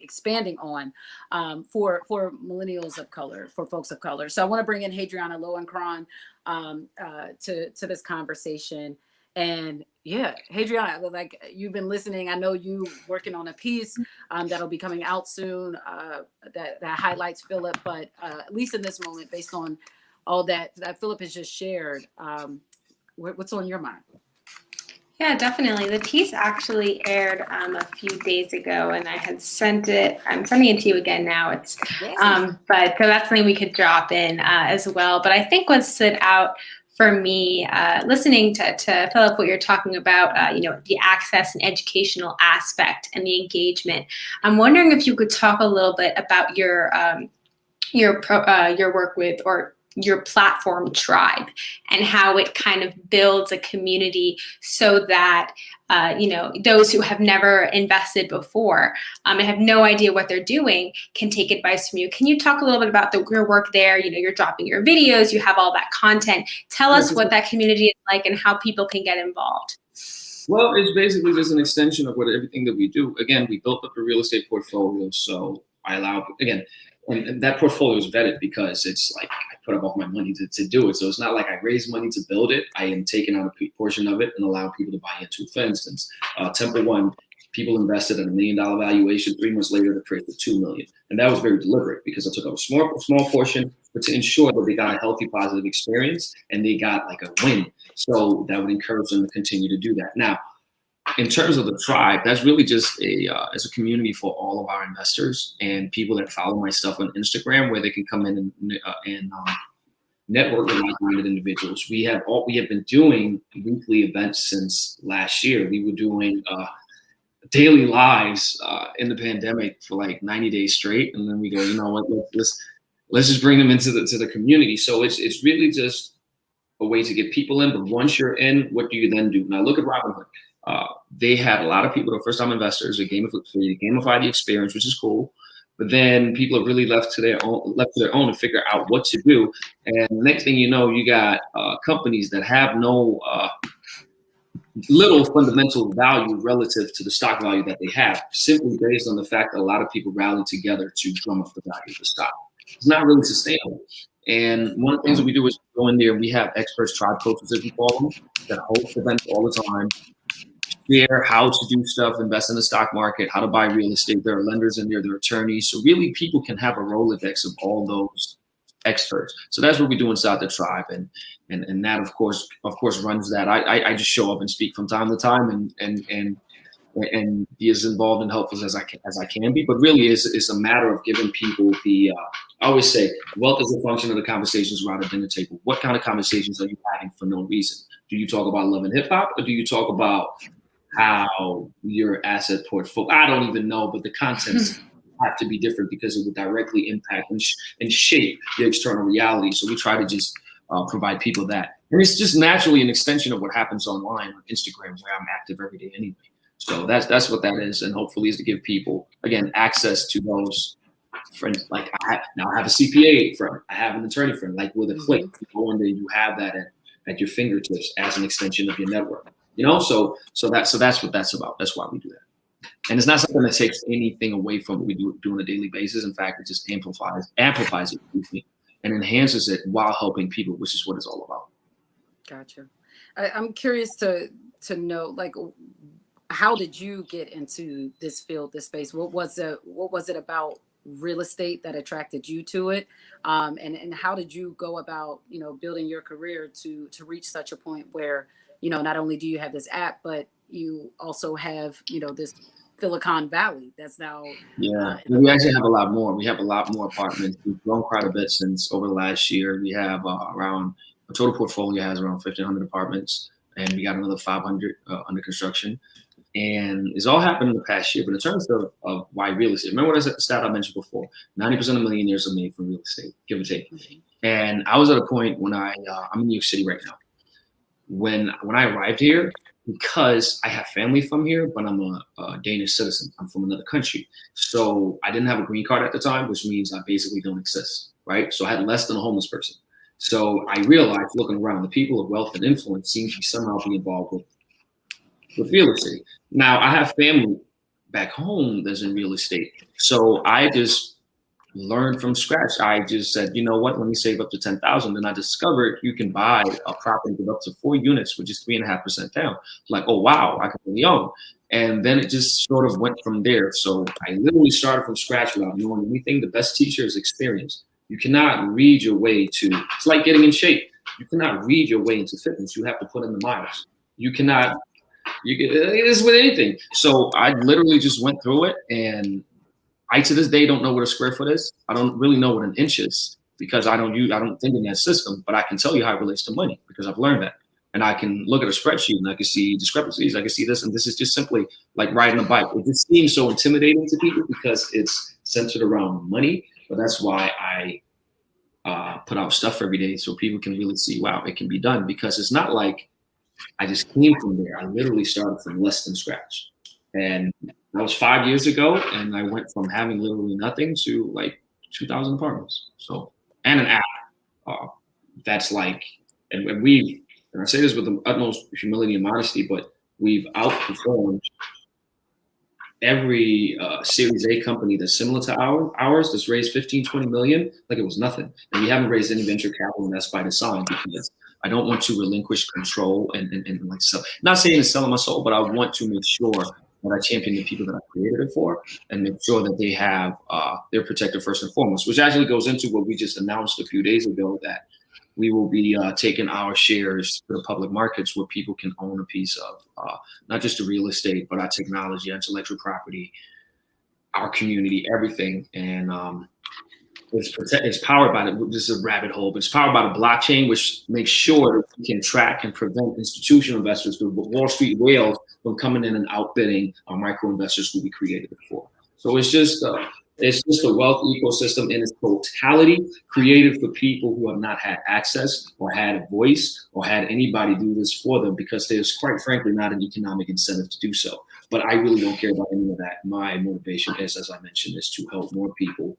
expanding on for millennials of color, for folks of color. So I want to bring in Hadriana Lowenkron to this conversation. And Yeah, Hadriana, like you've been listening. I know you working on a piece that'll be coming out soon that highlights Philip. But at least in this moment, based on all that Philip has just shared, what's on your mind? Yeah, definitely. The piece actually aired a few days ago, and I had sent it. I'm sending it to you again now. It's, but so that's something we could drop in as well. But I think what stood out for me, listening to Philip, what you're talking about, the access and educational aspect and the engagement. I'm wondering if you could talk a little bit about your work with, or your platform Tribe, and how it kind of builds a community so that those who have never invested before and have no idea what they're doing can take advice from you. Can you talk a little bit about your work there? You're dropping your videos, you have all that content. Tell us what that community is like and how people can get involved. Well, it's basically just an extension of everything that we do. Again, we built up a real estate portfolio, so I allow, again, and that portfolio is vetted because it's like I put up all my money to do it. So it's not like I raise money to build it. I am taking out a portion of it and allowing people to buy into it. For instance, Temple One, people invested at $1 million valuation. 3 months later, they priced at $2 million. And that was very deliberate because I took out a small portion, but to ensure that they got a healthy, positive experience and they got like a win. So that would encourage them to continue to do that. Now, in terms of the Tribe, that's really just as a community for all of our investors and people that follow my stuff on Instagram, where they can come in and network with like-minded individuals. We have been doing weekly events since last year. We were doing daily lives in the pandemic for like 90 days straight, and then we go, you know what, let's just bring them into the community. So it's really just a way to get people in. But once you're in, what do you then do? Now look at Robinhood. They had a lot of people, the first-time investors, they gamify the experience, which is cool. But then people are really left to their own to figure out what to do. And the next thing you know, you got companies that have no little fundamental value relative to the stock value that they have, simply based on the fact that a lot of people rally together to drum up the value of the stock. It's not really sustainable. And one of the things that we do is go in there. We have experts, tribe coaches, as we call them, that host events all the time. Share how to do stuff, invest in the stock market, how to buy real estate. There are lenders in there, there are attorneys. So really people can have a Rolodex of all those experts. So that's what we do inside the Tribe. And that of course runs that. I just show up and speak from time to time and be as involved and helpful as I can be. But really it's a matter of giving people the I always say wealth is a function of the conversations around the dinner table. What kind of conversations are you having for no reason? Do you talk about love and hip hop, or do you talk about how your asset portfolio? I don't even know, but the contents have to be different because it would directly impact and shape the external reality. So we try to just provide people that. And it's just naturally an extension of what happens online on Instagram, where I'm active every day anyway. So that's what that is. And hopefully is to give people, again, access to those friends. Like I have a CPA friend, I have an attorney friend, like with a click, you go in there, you have that at your fingertips as an extension of your network. So that's what that's about. That's why we do that. And it's not something that takes anything away from what we do on a daily basis. In fact, it just amplifies it and enhances it while helping people, which is what it's all about. Gotcha. I'm curious to know, like, how did you get into this field, this space? What was it about real estate that attracted you to it? And how did you go about, building your career to reach such a point where, not only do you have this app, but you also have, this Silicon Valley that's now. Yeah, we actually have a lot more. We have a lot more apartments. We've grown quite a bit since over the last year. We have around, a total portfolio has around 1,500 apartments, and we got another 500 under construction. And it's all happened in the past year. But in terms of why real estate, remember what I said, the stat I mentioned before, 90% of millionaires are made from real estate, give or take. And I was at a point when I'm in New York City right now. When I arrived here, because I have family from here, but I'm a Danish citizen. I'm from another country. So I didn't have a green card at the time, which means I basically don't exist, right? So I had less than a homeless person. So I realized, looking around, the people of wealth and influence seem to be somehow be involved with real estate. Now, I have family back home that's in real estate. So I just learned from scratch. I just said, you know what, let me save up to 10,000. Then I discovered you can buy a property with up to 4 units with just 3.5% down. Like, oh wow, I can really own. And then it just sort of went from there. So I literally started from scratch without knowing anything. The best teacher is experience. You cannot read your way to, it's like getting in shape. You cannot read your way into fitness. You have to put in the miles. You cannot, it is with anything. So I literally just went through it, and I to this day don't know what a square foot is. I don't really know what an inch is because I don't think in that system, but I can tell you how it relates to money because I've learned that. And I can look at a spreadsheet and I can see discrepancies. I can see this, and this is just simply like riding a bike. It just seems so intimidating to people because it's centered around money, but that's why I put out stuff every day so people can really see, wow, it can be done, because it's not like I just came from there. I literally started from less than scratch. And that was 5 years ago, and I went from having literally nothing to like 2,000 apartments. So, and an app that's like, and I say this with the utmost humility and modesty, but we've outperformed every Series A company that's similar to ours that's raised 15, 20 million, like it was nothing. And we haven't raised any venture capital, and that's by design, because I don't want to relinquish control and like sell. Not saying it's selling my soul, but I want to make sure that I champion the people that I created it for, and make sure that they have they're protected first and foremost, which actually goes into what we just announced a few days ago, that we will be taking our shares to the public markets where people can own a piece of not just the real estate, but our technology, our intellectual property, our community, everything. And it's powered by this is a rabbit hole, but it's powered by the blockchain, which makes sure that we can track and prevent institutional investors, the Wall Street whales, from coming in and outbidding our micro investors who we created it for. So it's just a wealth ecosystem in its totality, created for people who have not had access or had a voice or had anybody do this for them, because there's quite frankly not an economic incentive to do so. But I really don't care about any of that. My motivation is, as I mentioned, is to help more people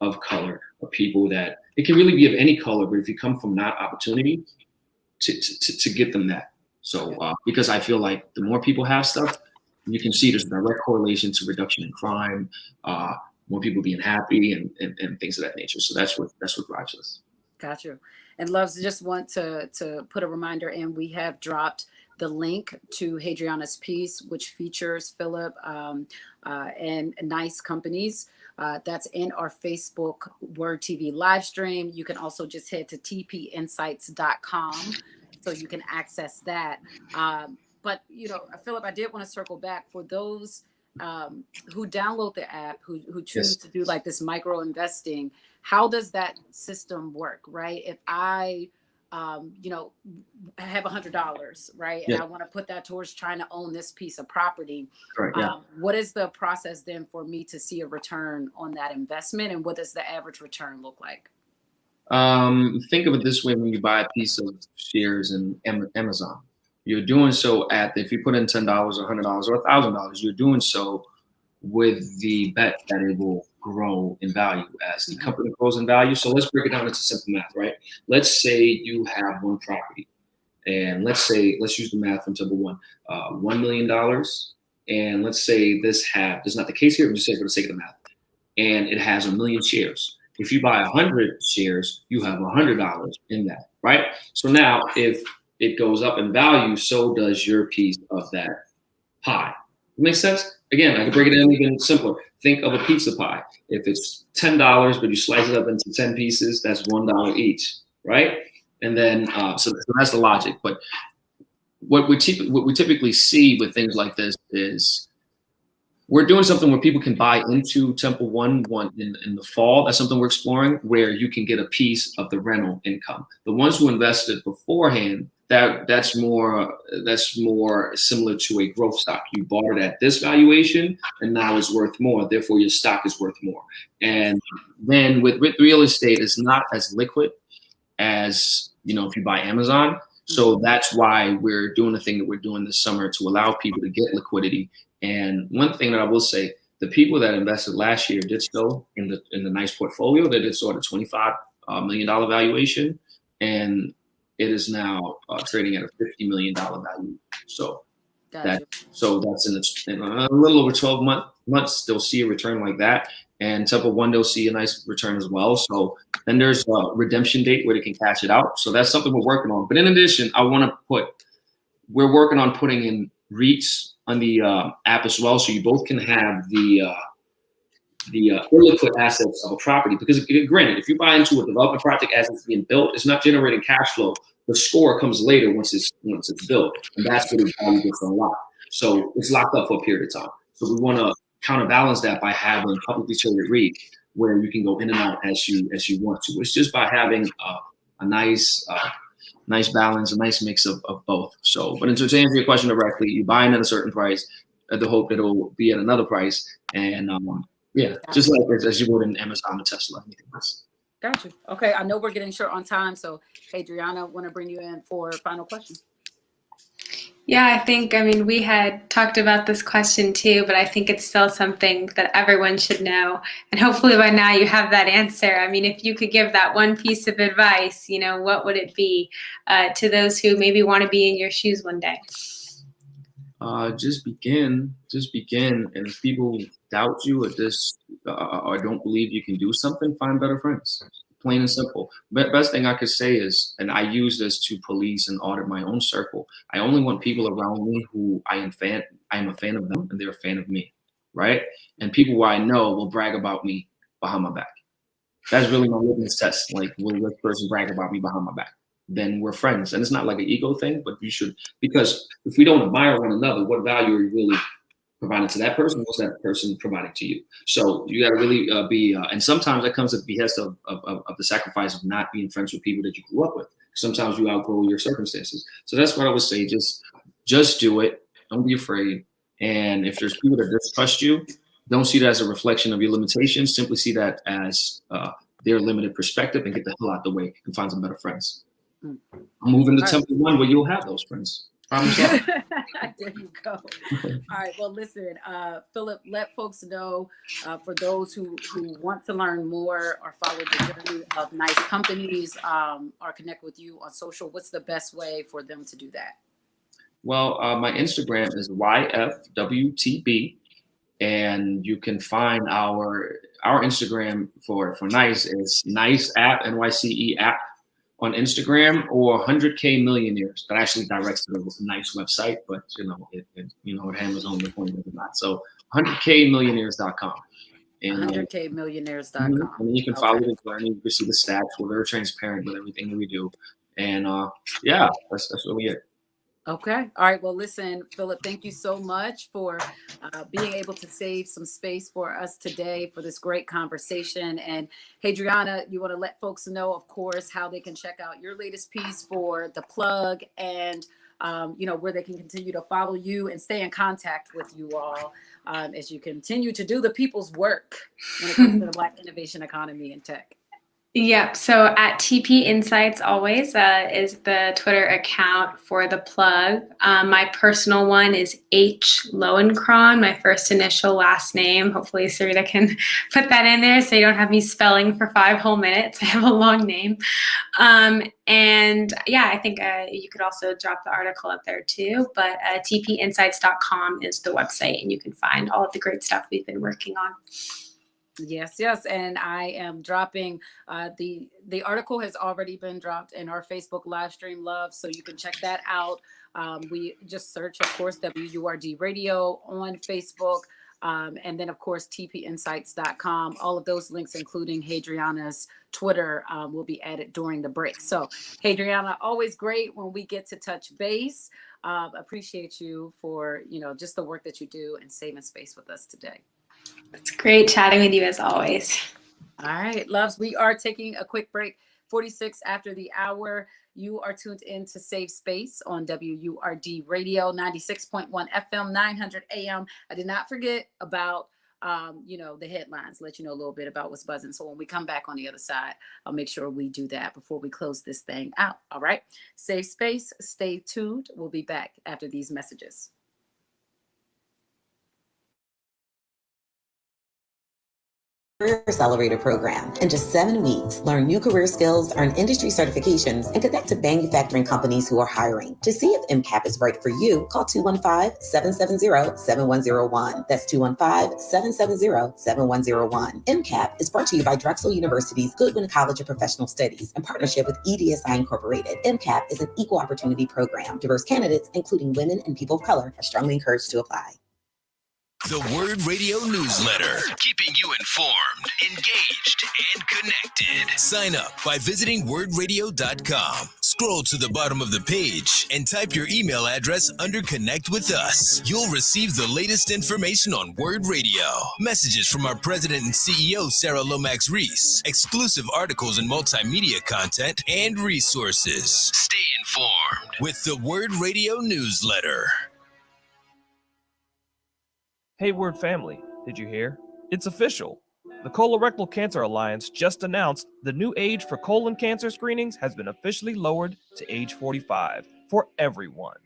of color, or people that, it can really be of any color, but if you come from that opportunity, to get them that. So because I feel like the more people have stuff, you can see there's a direct correlation to reduction in crime, more people being happy, and things of that nature. So that's what drives us. Got you. And Loves, just want to put a reminder in. We have dropped the link to Hadriana's piece, which features Philip and nice companies. That's in our Facebook Word TV live stream. You can also just head to tpinsights.com so you can access that. But, Philip, I did want to circle back for those who download the app, who choose to do like this micro investing. How does that system work, right? If I, have $100, right? And I want to put that towards trying to own this piece of property. Right, what is the process then for me to see a return on that investment? And what does the average return look like? Think of it this way: when you buy a piece of shares in Amazon, you're doing so if you put in $10 or $100 or $1,000, you're doing so with the bet that it will grow in value as the company grows in value. So let's break it down into simple math, right? Let's say you have one property, and let's use the math from table one, $1 million. And let's say this is not the case here, I'm just saying for the sake of the math, and it has 1 million shares. If you buy 100 shares, you have $100 in that, right? So now if it goes up in value, so does your piece of that pie. Makes sense? Again, I can break it down even simpler. Think of a pizza pie. If it's $10, but you slice it up into 10 pieces, that's $1 each, right? And then, so that's the logic. But what we typically see with things like this is we're doing something where people can buy into Temple One in the fall. That's something we're exploring, where you can get a piece of the rental income. The ones who invested beforehand, that's more similar to a growth stock. You bought it at this valuation, and now it's worth more. Therefore, your stock is worth more. And then with real estate, it's not as liquid as if you buy Amazon. So that's why we're doing the thing that we're doing this summer, to allow people to get liquidity. And one thing that I will say, the people that invested last year did so in the nice portfolio. They did so at a $25 million valuation, and it is now trading at a $50 million value. So that's in a little over 12 months, they'll see a return like that. And Temple One, they'll see a nice return as well. So then there's a redemption date where they can cash it out. So that's something we're working on. But in addition, we're working on putting in REITs on the app as well. So you both can have the illiquid assets of a property. Because granted, if you buy into a development project as it's being built, it's not generating cash flow. The score comes later once it's built, and that's where the value gets unlocked. So it's locked up for a period of time. So we want to counterbalance that by having publicly traded REIT where you can go in and out as you want to. It's just by having a nice balance, a nice mix of both. So, but to answer your question directly, you buy in at a certain price at the hope it'll be at another price, and yeah, just like as you would in Amazon and Tesla, anything else. Got you. Okay, I know we're getting short on time, so Adriana, want to bring you in for final question. Yeah, I mean, we had talked about this question too, but I think it's still something that everyone should know. And hopefully by now you have that answer. I mean, if you could give that one piece of advice, what would it be to those who maybe want to be in your shoes one day? Just begin. And if people doubt you or don't believe you can do something, find better friends. Plain and simple. Best thing I could say is, and I use this to police and audit my own circle. I only want people around me who I am a fan of them and they're a fan of me, right? And people who I know will brag about me behind my back. That's really my litmus test. Like, will this person brag about me behind my back? Then we're friends. And it's not like an ego thing, but you should, because if we don't admire one another, what value are you really providing to that person? What's that person providing to you? So you got to really be, and sometimes that comes at the behest of the sacrifice of not being friends with people that you grew up with. Sometimes you outgrow your circumstances. So that's what I would say. Just do it. Don't be afraid. And if there's people that distrust you, don't see that as a reflection of your limitations. Simply see that as their limited perspective and get the hell out the way and find some better friends. I'm moving to Temple One where you'll have those friends. There you go. All right. Well, listen, Philip, let folks know for those who want to learn more or follow the journey of nice companies or connect with you on social. What's the best way for them to do that? Well, my Instagram is YFWTB, and you can find our Instagram for Nice is Nice app, NYCE app on Instagram, or 100K Millionaires. That actually directs to the Nice website, but it hammers on the point of that. So 100KMillionaires.com. And 100KMillionaires.com. And you can follow the journey. You can see the stats. We're very transparent with everything that we do. And yeah, that's really it. Okay. All right. Well, listen, Philip, thank you so much for being able to save some space for us today for this great conversation. And Adriana, you want to let folks know, of course, how they can check out your latest piece for the plug and, where they can continue to follow you and stay in contact with you all as you continue to do the people's work when it comes to the Black innovation economy and tech. Yep. So at TP Insights always is the Twitter account for the plug. My personal one is H Lowenkron, my first initial last name. Hopefully Syreeta can put that in there so you don't have me spelling for 5 whole minutes. I have a long name. And yeah, I think you could also drop the article up there too. But tpinsights.com is the website, and you can find all of the great stuff we've been working on. Yes. And I am dropping the article has already been dropped in our Facebook live stream, Love, so you can check that out. We just search, of course, WURD Radio on Facebook, and then, of course, tpinsights.com. All of those links, including Adriana's Twitter, will be added during the break. So, Adriana, always great when we get to touch base. Appreciate you for just the work that you do and saving space with us today. It's great chatting with you as always. All right, loves, we are taking a quick break. 46 after the hour. You are tuned in to Safe Space on WURD Radio, 96.1 FM, 900 AM. I did not forget about, the headlines, let you know a little bit about what's buzzing. So when we come back on the other side, I'll make sure we do that before we close this thing out. All right, Safe Space, stay tuned. We'll be back after these messages. Career Accelerator program. In just 7 weeks, learn new career skills, earn industry certifications, and connect to manufacturing companies who are hiring. To see if MCAP is right for you, call 215-770-7101. That's 215-770-7101. MCAP is brought to you by Drexel University's Goodwin College of Professional Studies in partnership with EDSI Incorporated. MCAP is an equal opportunity program. Diverse candidates, including women and people of color, are strongly encouraged to apply. The Word Radio newsletter, keeping you informed, engaged, and connected. Sign up by visiting wordradio.com. Scroll to the bottom of the page and type your email address under Connect with Us. You'll receive the latest information on Word Radio, messages from our president and CEO, Sarah Lomax Reese, exclusive articles and multimedia content, and resources. Stay informed with the Word Radio newsletter. Hey, Word family, did you hear? It's official. The Colorectal Cancer Alliance just announced the new age for colon cancer screenings has been officially lowered to age 45 for everyone.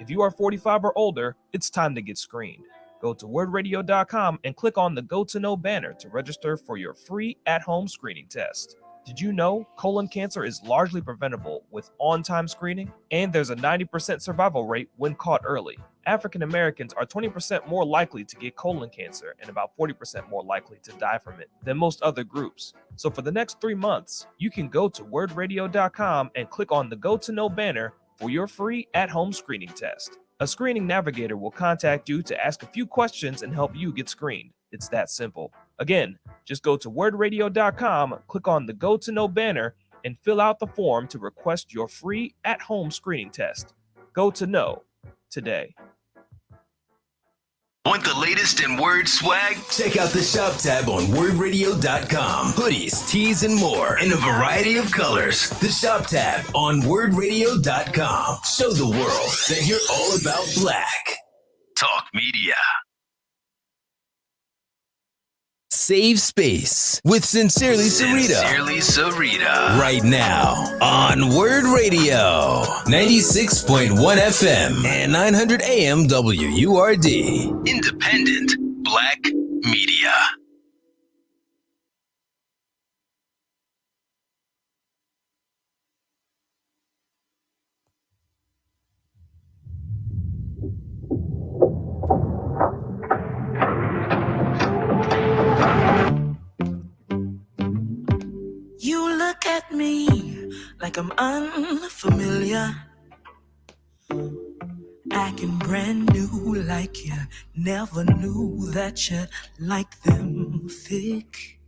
If you are 45 or older, it's time to get screened. Go to wordradio.com and click on the Go to Know banner to register for your free at-home screening test. Did you know colon cancer is largely preventable with on-time screening? And there's a 90% survival rate when caught early. African Americans are 20% more likely to get colon cancer and about 40% more likely to die from it than most other groups. So for the next 3 months, you can go to wordradio.com and click on the Go to Know banner for your free at-home screening test. A screening navigator will contact you to ask a few questions and help you get screened. It's that simple. Again, just go to wordradio.com, click on the Go to Know banner, and fill out the form to request your free at-home screening test. Go to Know today. Want the latest in Word swag? Check out the shop tab on wordradio.com. Hoodies, tees, and more in a variety of colors. The shop tab on wordradio.com. Show the world that you're all about black. Talk media. Save space with Sincerely Syreeta. Sincerely Syreeta. Right now on Word Radio. 96.1 FM and 900 AM WURD. Independent Black Media. You look at me like I'm unfamiliar, acting brand new like you never knew that you like them thick.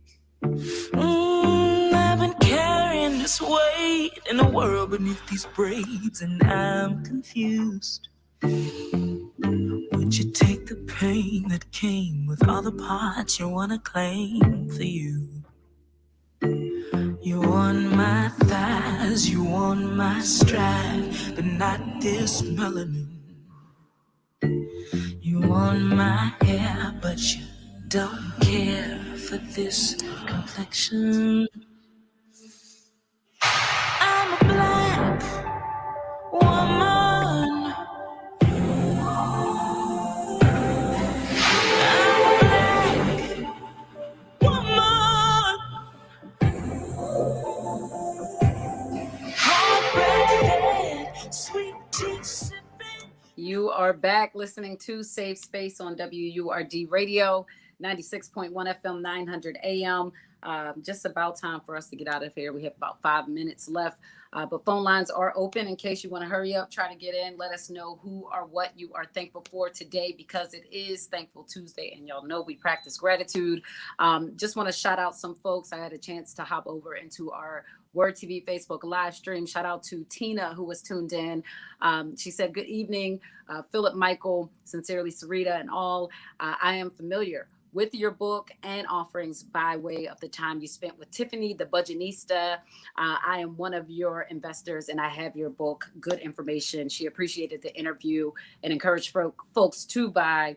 I've been carrying this weight in the world beneath these braids, and I'm confused. Would you take the pain that came with all the parts you wanna claim for you? You on my thighs, you on my stride, but not this melanin. You on my hair, but you don't care for this complexion. I'm a black woman. You are back listening to Safe Space on WURD Radio, 96.1 FM, 900 AM. Just about time for us to get out of here. We have about 5 minutes left, but phone lines are open in case you want to hurry up, try to get in. Let us know who or what you are thankful for today, because it is Thankful Tuesday, and y'all know we practice gratitude. Just want to shout out some folks. I had a chance to hop over into our Word TV Facebook live stream. Shout out to Tina, who was tuned in. She said, good evening, Philip, Michael, Sincerely Syreeta, and all. I am familiar with your book and offerings by way of the time you spent with Tiffany, the Budgetnista. I am one of your investors, and I have your book, Good Information. She appreciated the interview and encouraged folks to buy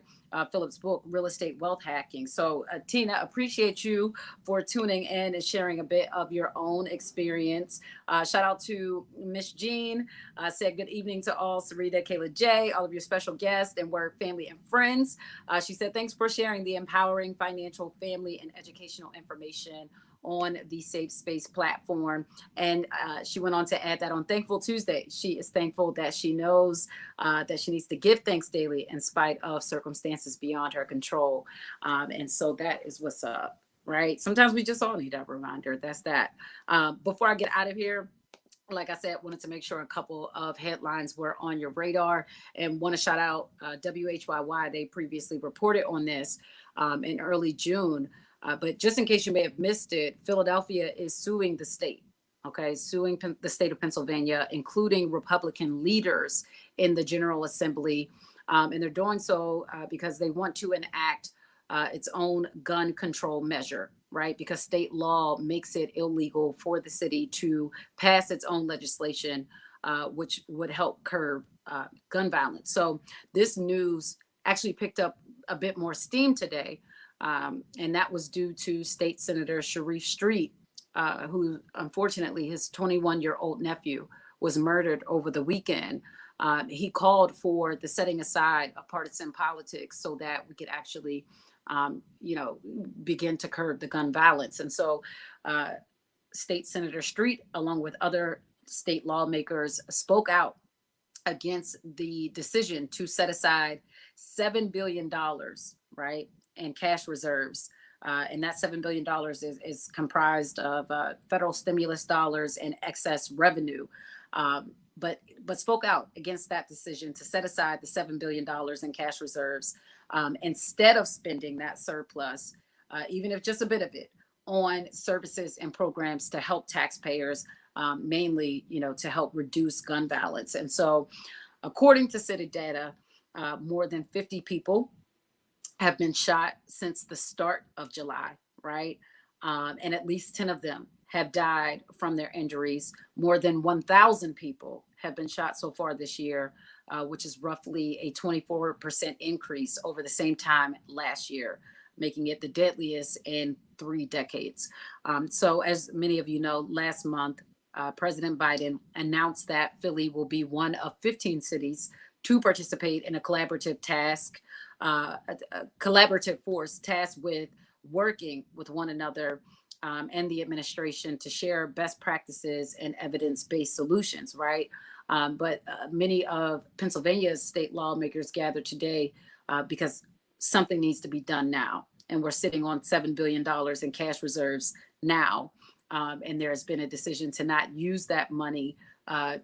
Philip's book, Real Estate Wealth Hacking. So, Tina, appreciate you for tuning in and sharing a bit of your own experience. Shout out to Miss Jean. Said good evening to all, Syreeta, Kayla J, all of your special guests and Word family and friends. She said, thanks for sharing the empowering financial, family, and educational information on the Safe Space platform. And she went on to add that on Thankful Tuesday, she is thankful that she knows that she needs to give thanks daily in spite of circumstances beyond her control. And so that is what's up, right? Sometimes we just all need that reminder. That's that. Before I get out of here, like I said, wanted to make sure a couple of headlines were on your radar, and want to shout out WHYY. They previously reported on this in early June. But just in case you may have missed it, Philadelphia is suing the state, okay, suing the state of Pennsylvania, including Republican leaders in the General Assembly. And they're doing so because they want to enact its own gun control measure, right? Because state law makes it illegal for the city to pass its own legislation, which would help curb gun violence. So this news actually picked up a bit more steam today. And that was due to State Senator Sharif Street, who unfortunately his 21-year-old nephew was murdered over the weekend. He called for the setting aside of partisan politics so that we could actually, begin to curb the gun violence. And so State Senator Street, along with other state lawmakers, spoke out against the decision to set aside $7 billion, right, in cash reserves. And that $7 billion is comprised of federal stimulus dollars and excess revenue. But spoke out against that decision to set aside the $7 billion in cash reserves instead of spending that surplus, even if just a bit of it, on services and programs to help taxpayers, mainly, to help reduce gun violence. And so, according to city data, more than 50 people have been shot since the start of July, right? And at least 10 of them have died from their injuries. More than 1,000 people have been shot so far this year, which is roughly a 24% increase over the same time last year, making it the deadliest in 3 decades. So as many of you know, last month, President Biden announced that Philly will be one of 15 cities to participate in a collaborative force tasked with working with one another and the administration to share best practices and evidence-based solutions, right? But many of Pennsylvania's state lawmakers gathered today because something needs to be done now. And we're sitting on $7 billion in cash reserves now. And there has been a decision to not use that money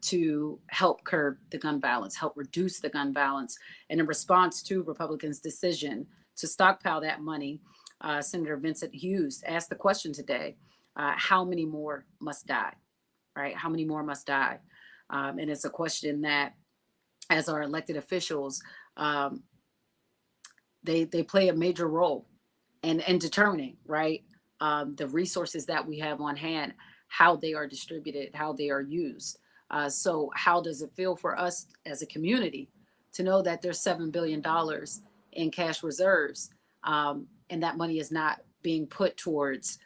to help curb the gun violence, help reduce the gun violence. And in response to Republicans' decision to stockpile that money, Senator Vincent Hughes asked the question today, how many more must die, right? How many more must die? And it's a question that, as our elected officials, they play a major role in determining, right, the resources that we have on hand, how they are distributed, how they are used. So how does it feel for us as a community to know that there's $7 billion in cash reserves, and that money is not being put towards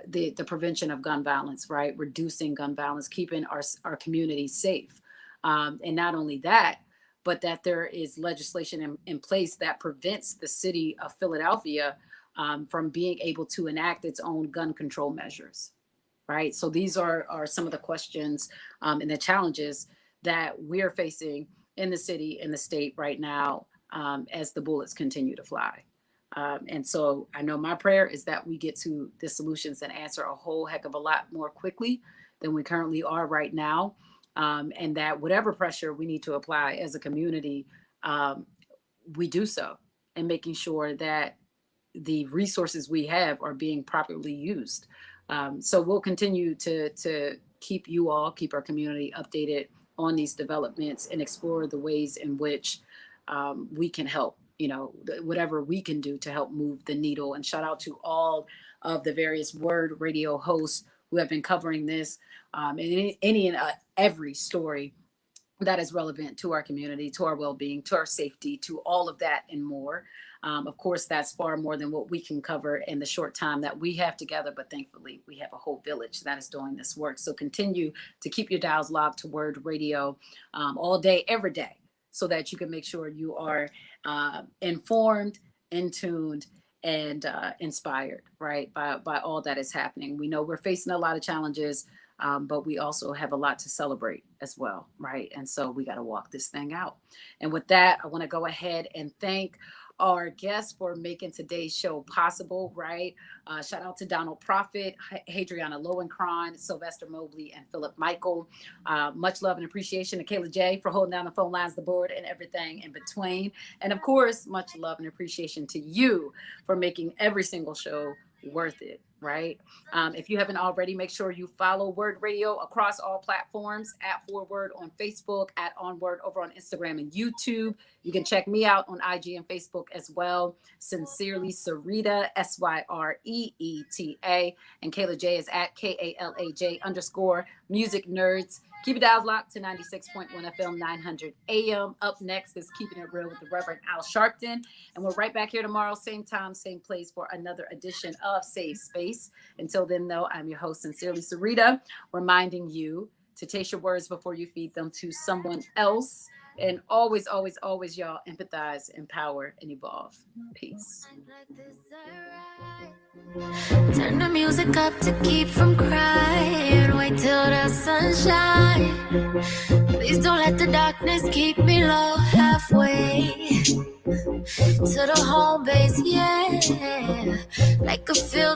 the prevention of gun violence, right? Reducing gun violence, keeping our community safe. And not only that, but that there is legislation in place that prevents the city of Philadelphia from being able to enact its own gun control measures, right? So these are some of the questions and the challenges that we're facing in the city, in the state right now, as the bullets continue to fly. And so I know my prayer is that we get to the solutions and answer a whole heck of a lot more quickly than we currently are right now. And that whatever pressure we need to apply as a community, we do so, and making sure that the resources we have are being properly used. So we'll continue to keep our community updated on these developments and explore the ways in which we can help, whatever we can do to help move the needle. And shout out to all of the various Word Radio hosts who have been covering this, and any and every story that is relevant to our community, to our well-being, to our safety, to all of that and more. Of course, that's far more than what we can cover in the short time that we have together, but thankfully we have a whole village that is doing this work. So continue to keep your dials locked to Word Radio all day, every day, so that you can make sure you are informed, in tuned, and inspired, right, by all that is happening. We know we're facing a lot of challenges, but we also have a lot to celebrate as well, right? And so we got to walk this thing out. And with that, I want to go ahead and thank our guests for making today's show possible, right? Shout out to Donald Prophet, Hadriana Lowenkron, Sylvester Mobley, and Philip Michael. Much love and appreciation to Kayla J for holding down the phone lines, the board, and everything in between. And of course, much love and appreciation to you for making every single show worth it, right? If you haven't already, make sure you follow Word Radio across all platforms, at Forward on Facebook, at Onward over on Instagram and YouTube. You can check me out on IG and Facebook as well. Sincerely, Syreeta, Syreeta. And Kayla J is at KALAJ_music nerds. Keep it dialed locked to 96.1 FM, 900 AM. Up next is Keeping It Real with the Reverend Al Sharpton. And we're right back here tomorrow, same time, same place, for another edition of Safe Space. Until then, though, I'm your host, Sincerely, Syreeta, reminding you to taste your words before you feed them to someone else. And always, always, always, y'all, empathize, empower, and evolve. Peace. Turn the music up to keep from crying. Wait till the sunshine. Please don't let the darkness keep me low halfway to the home base, yeah. Like a field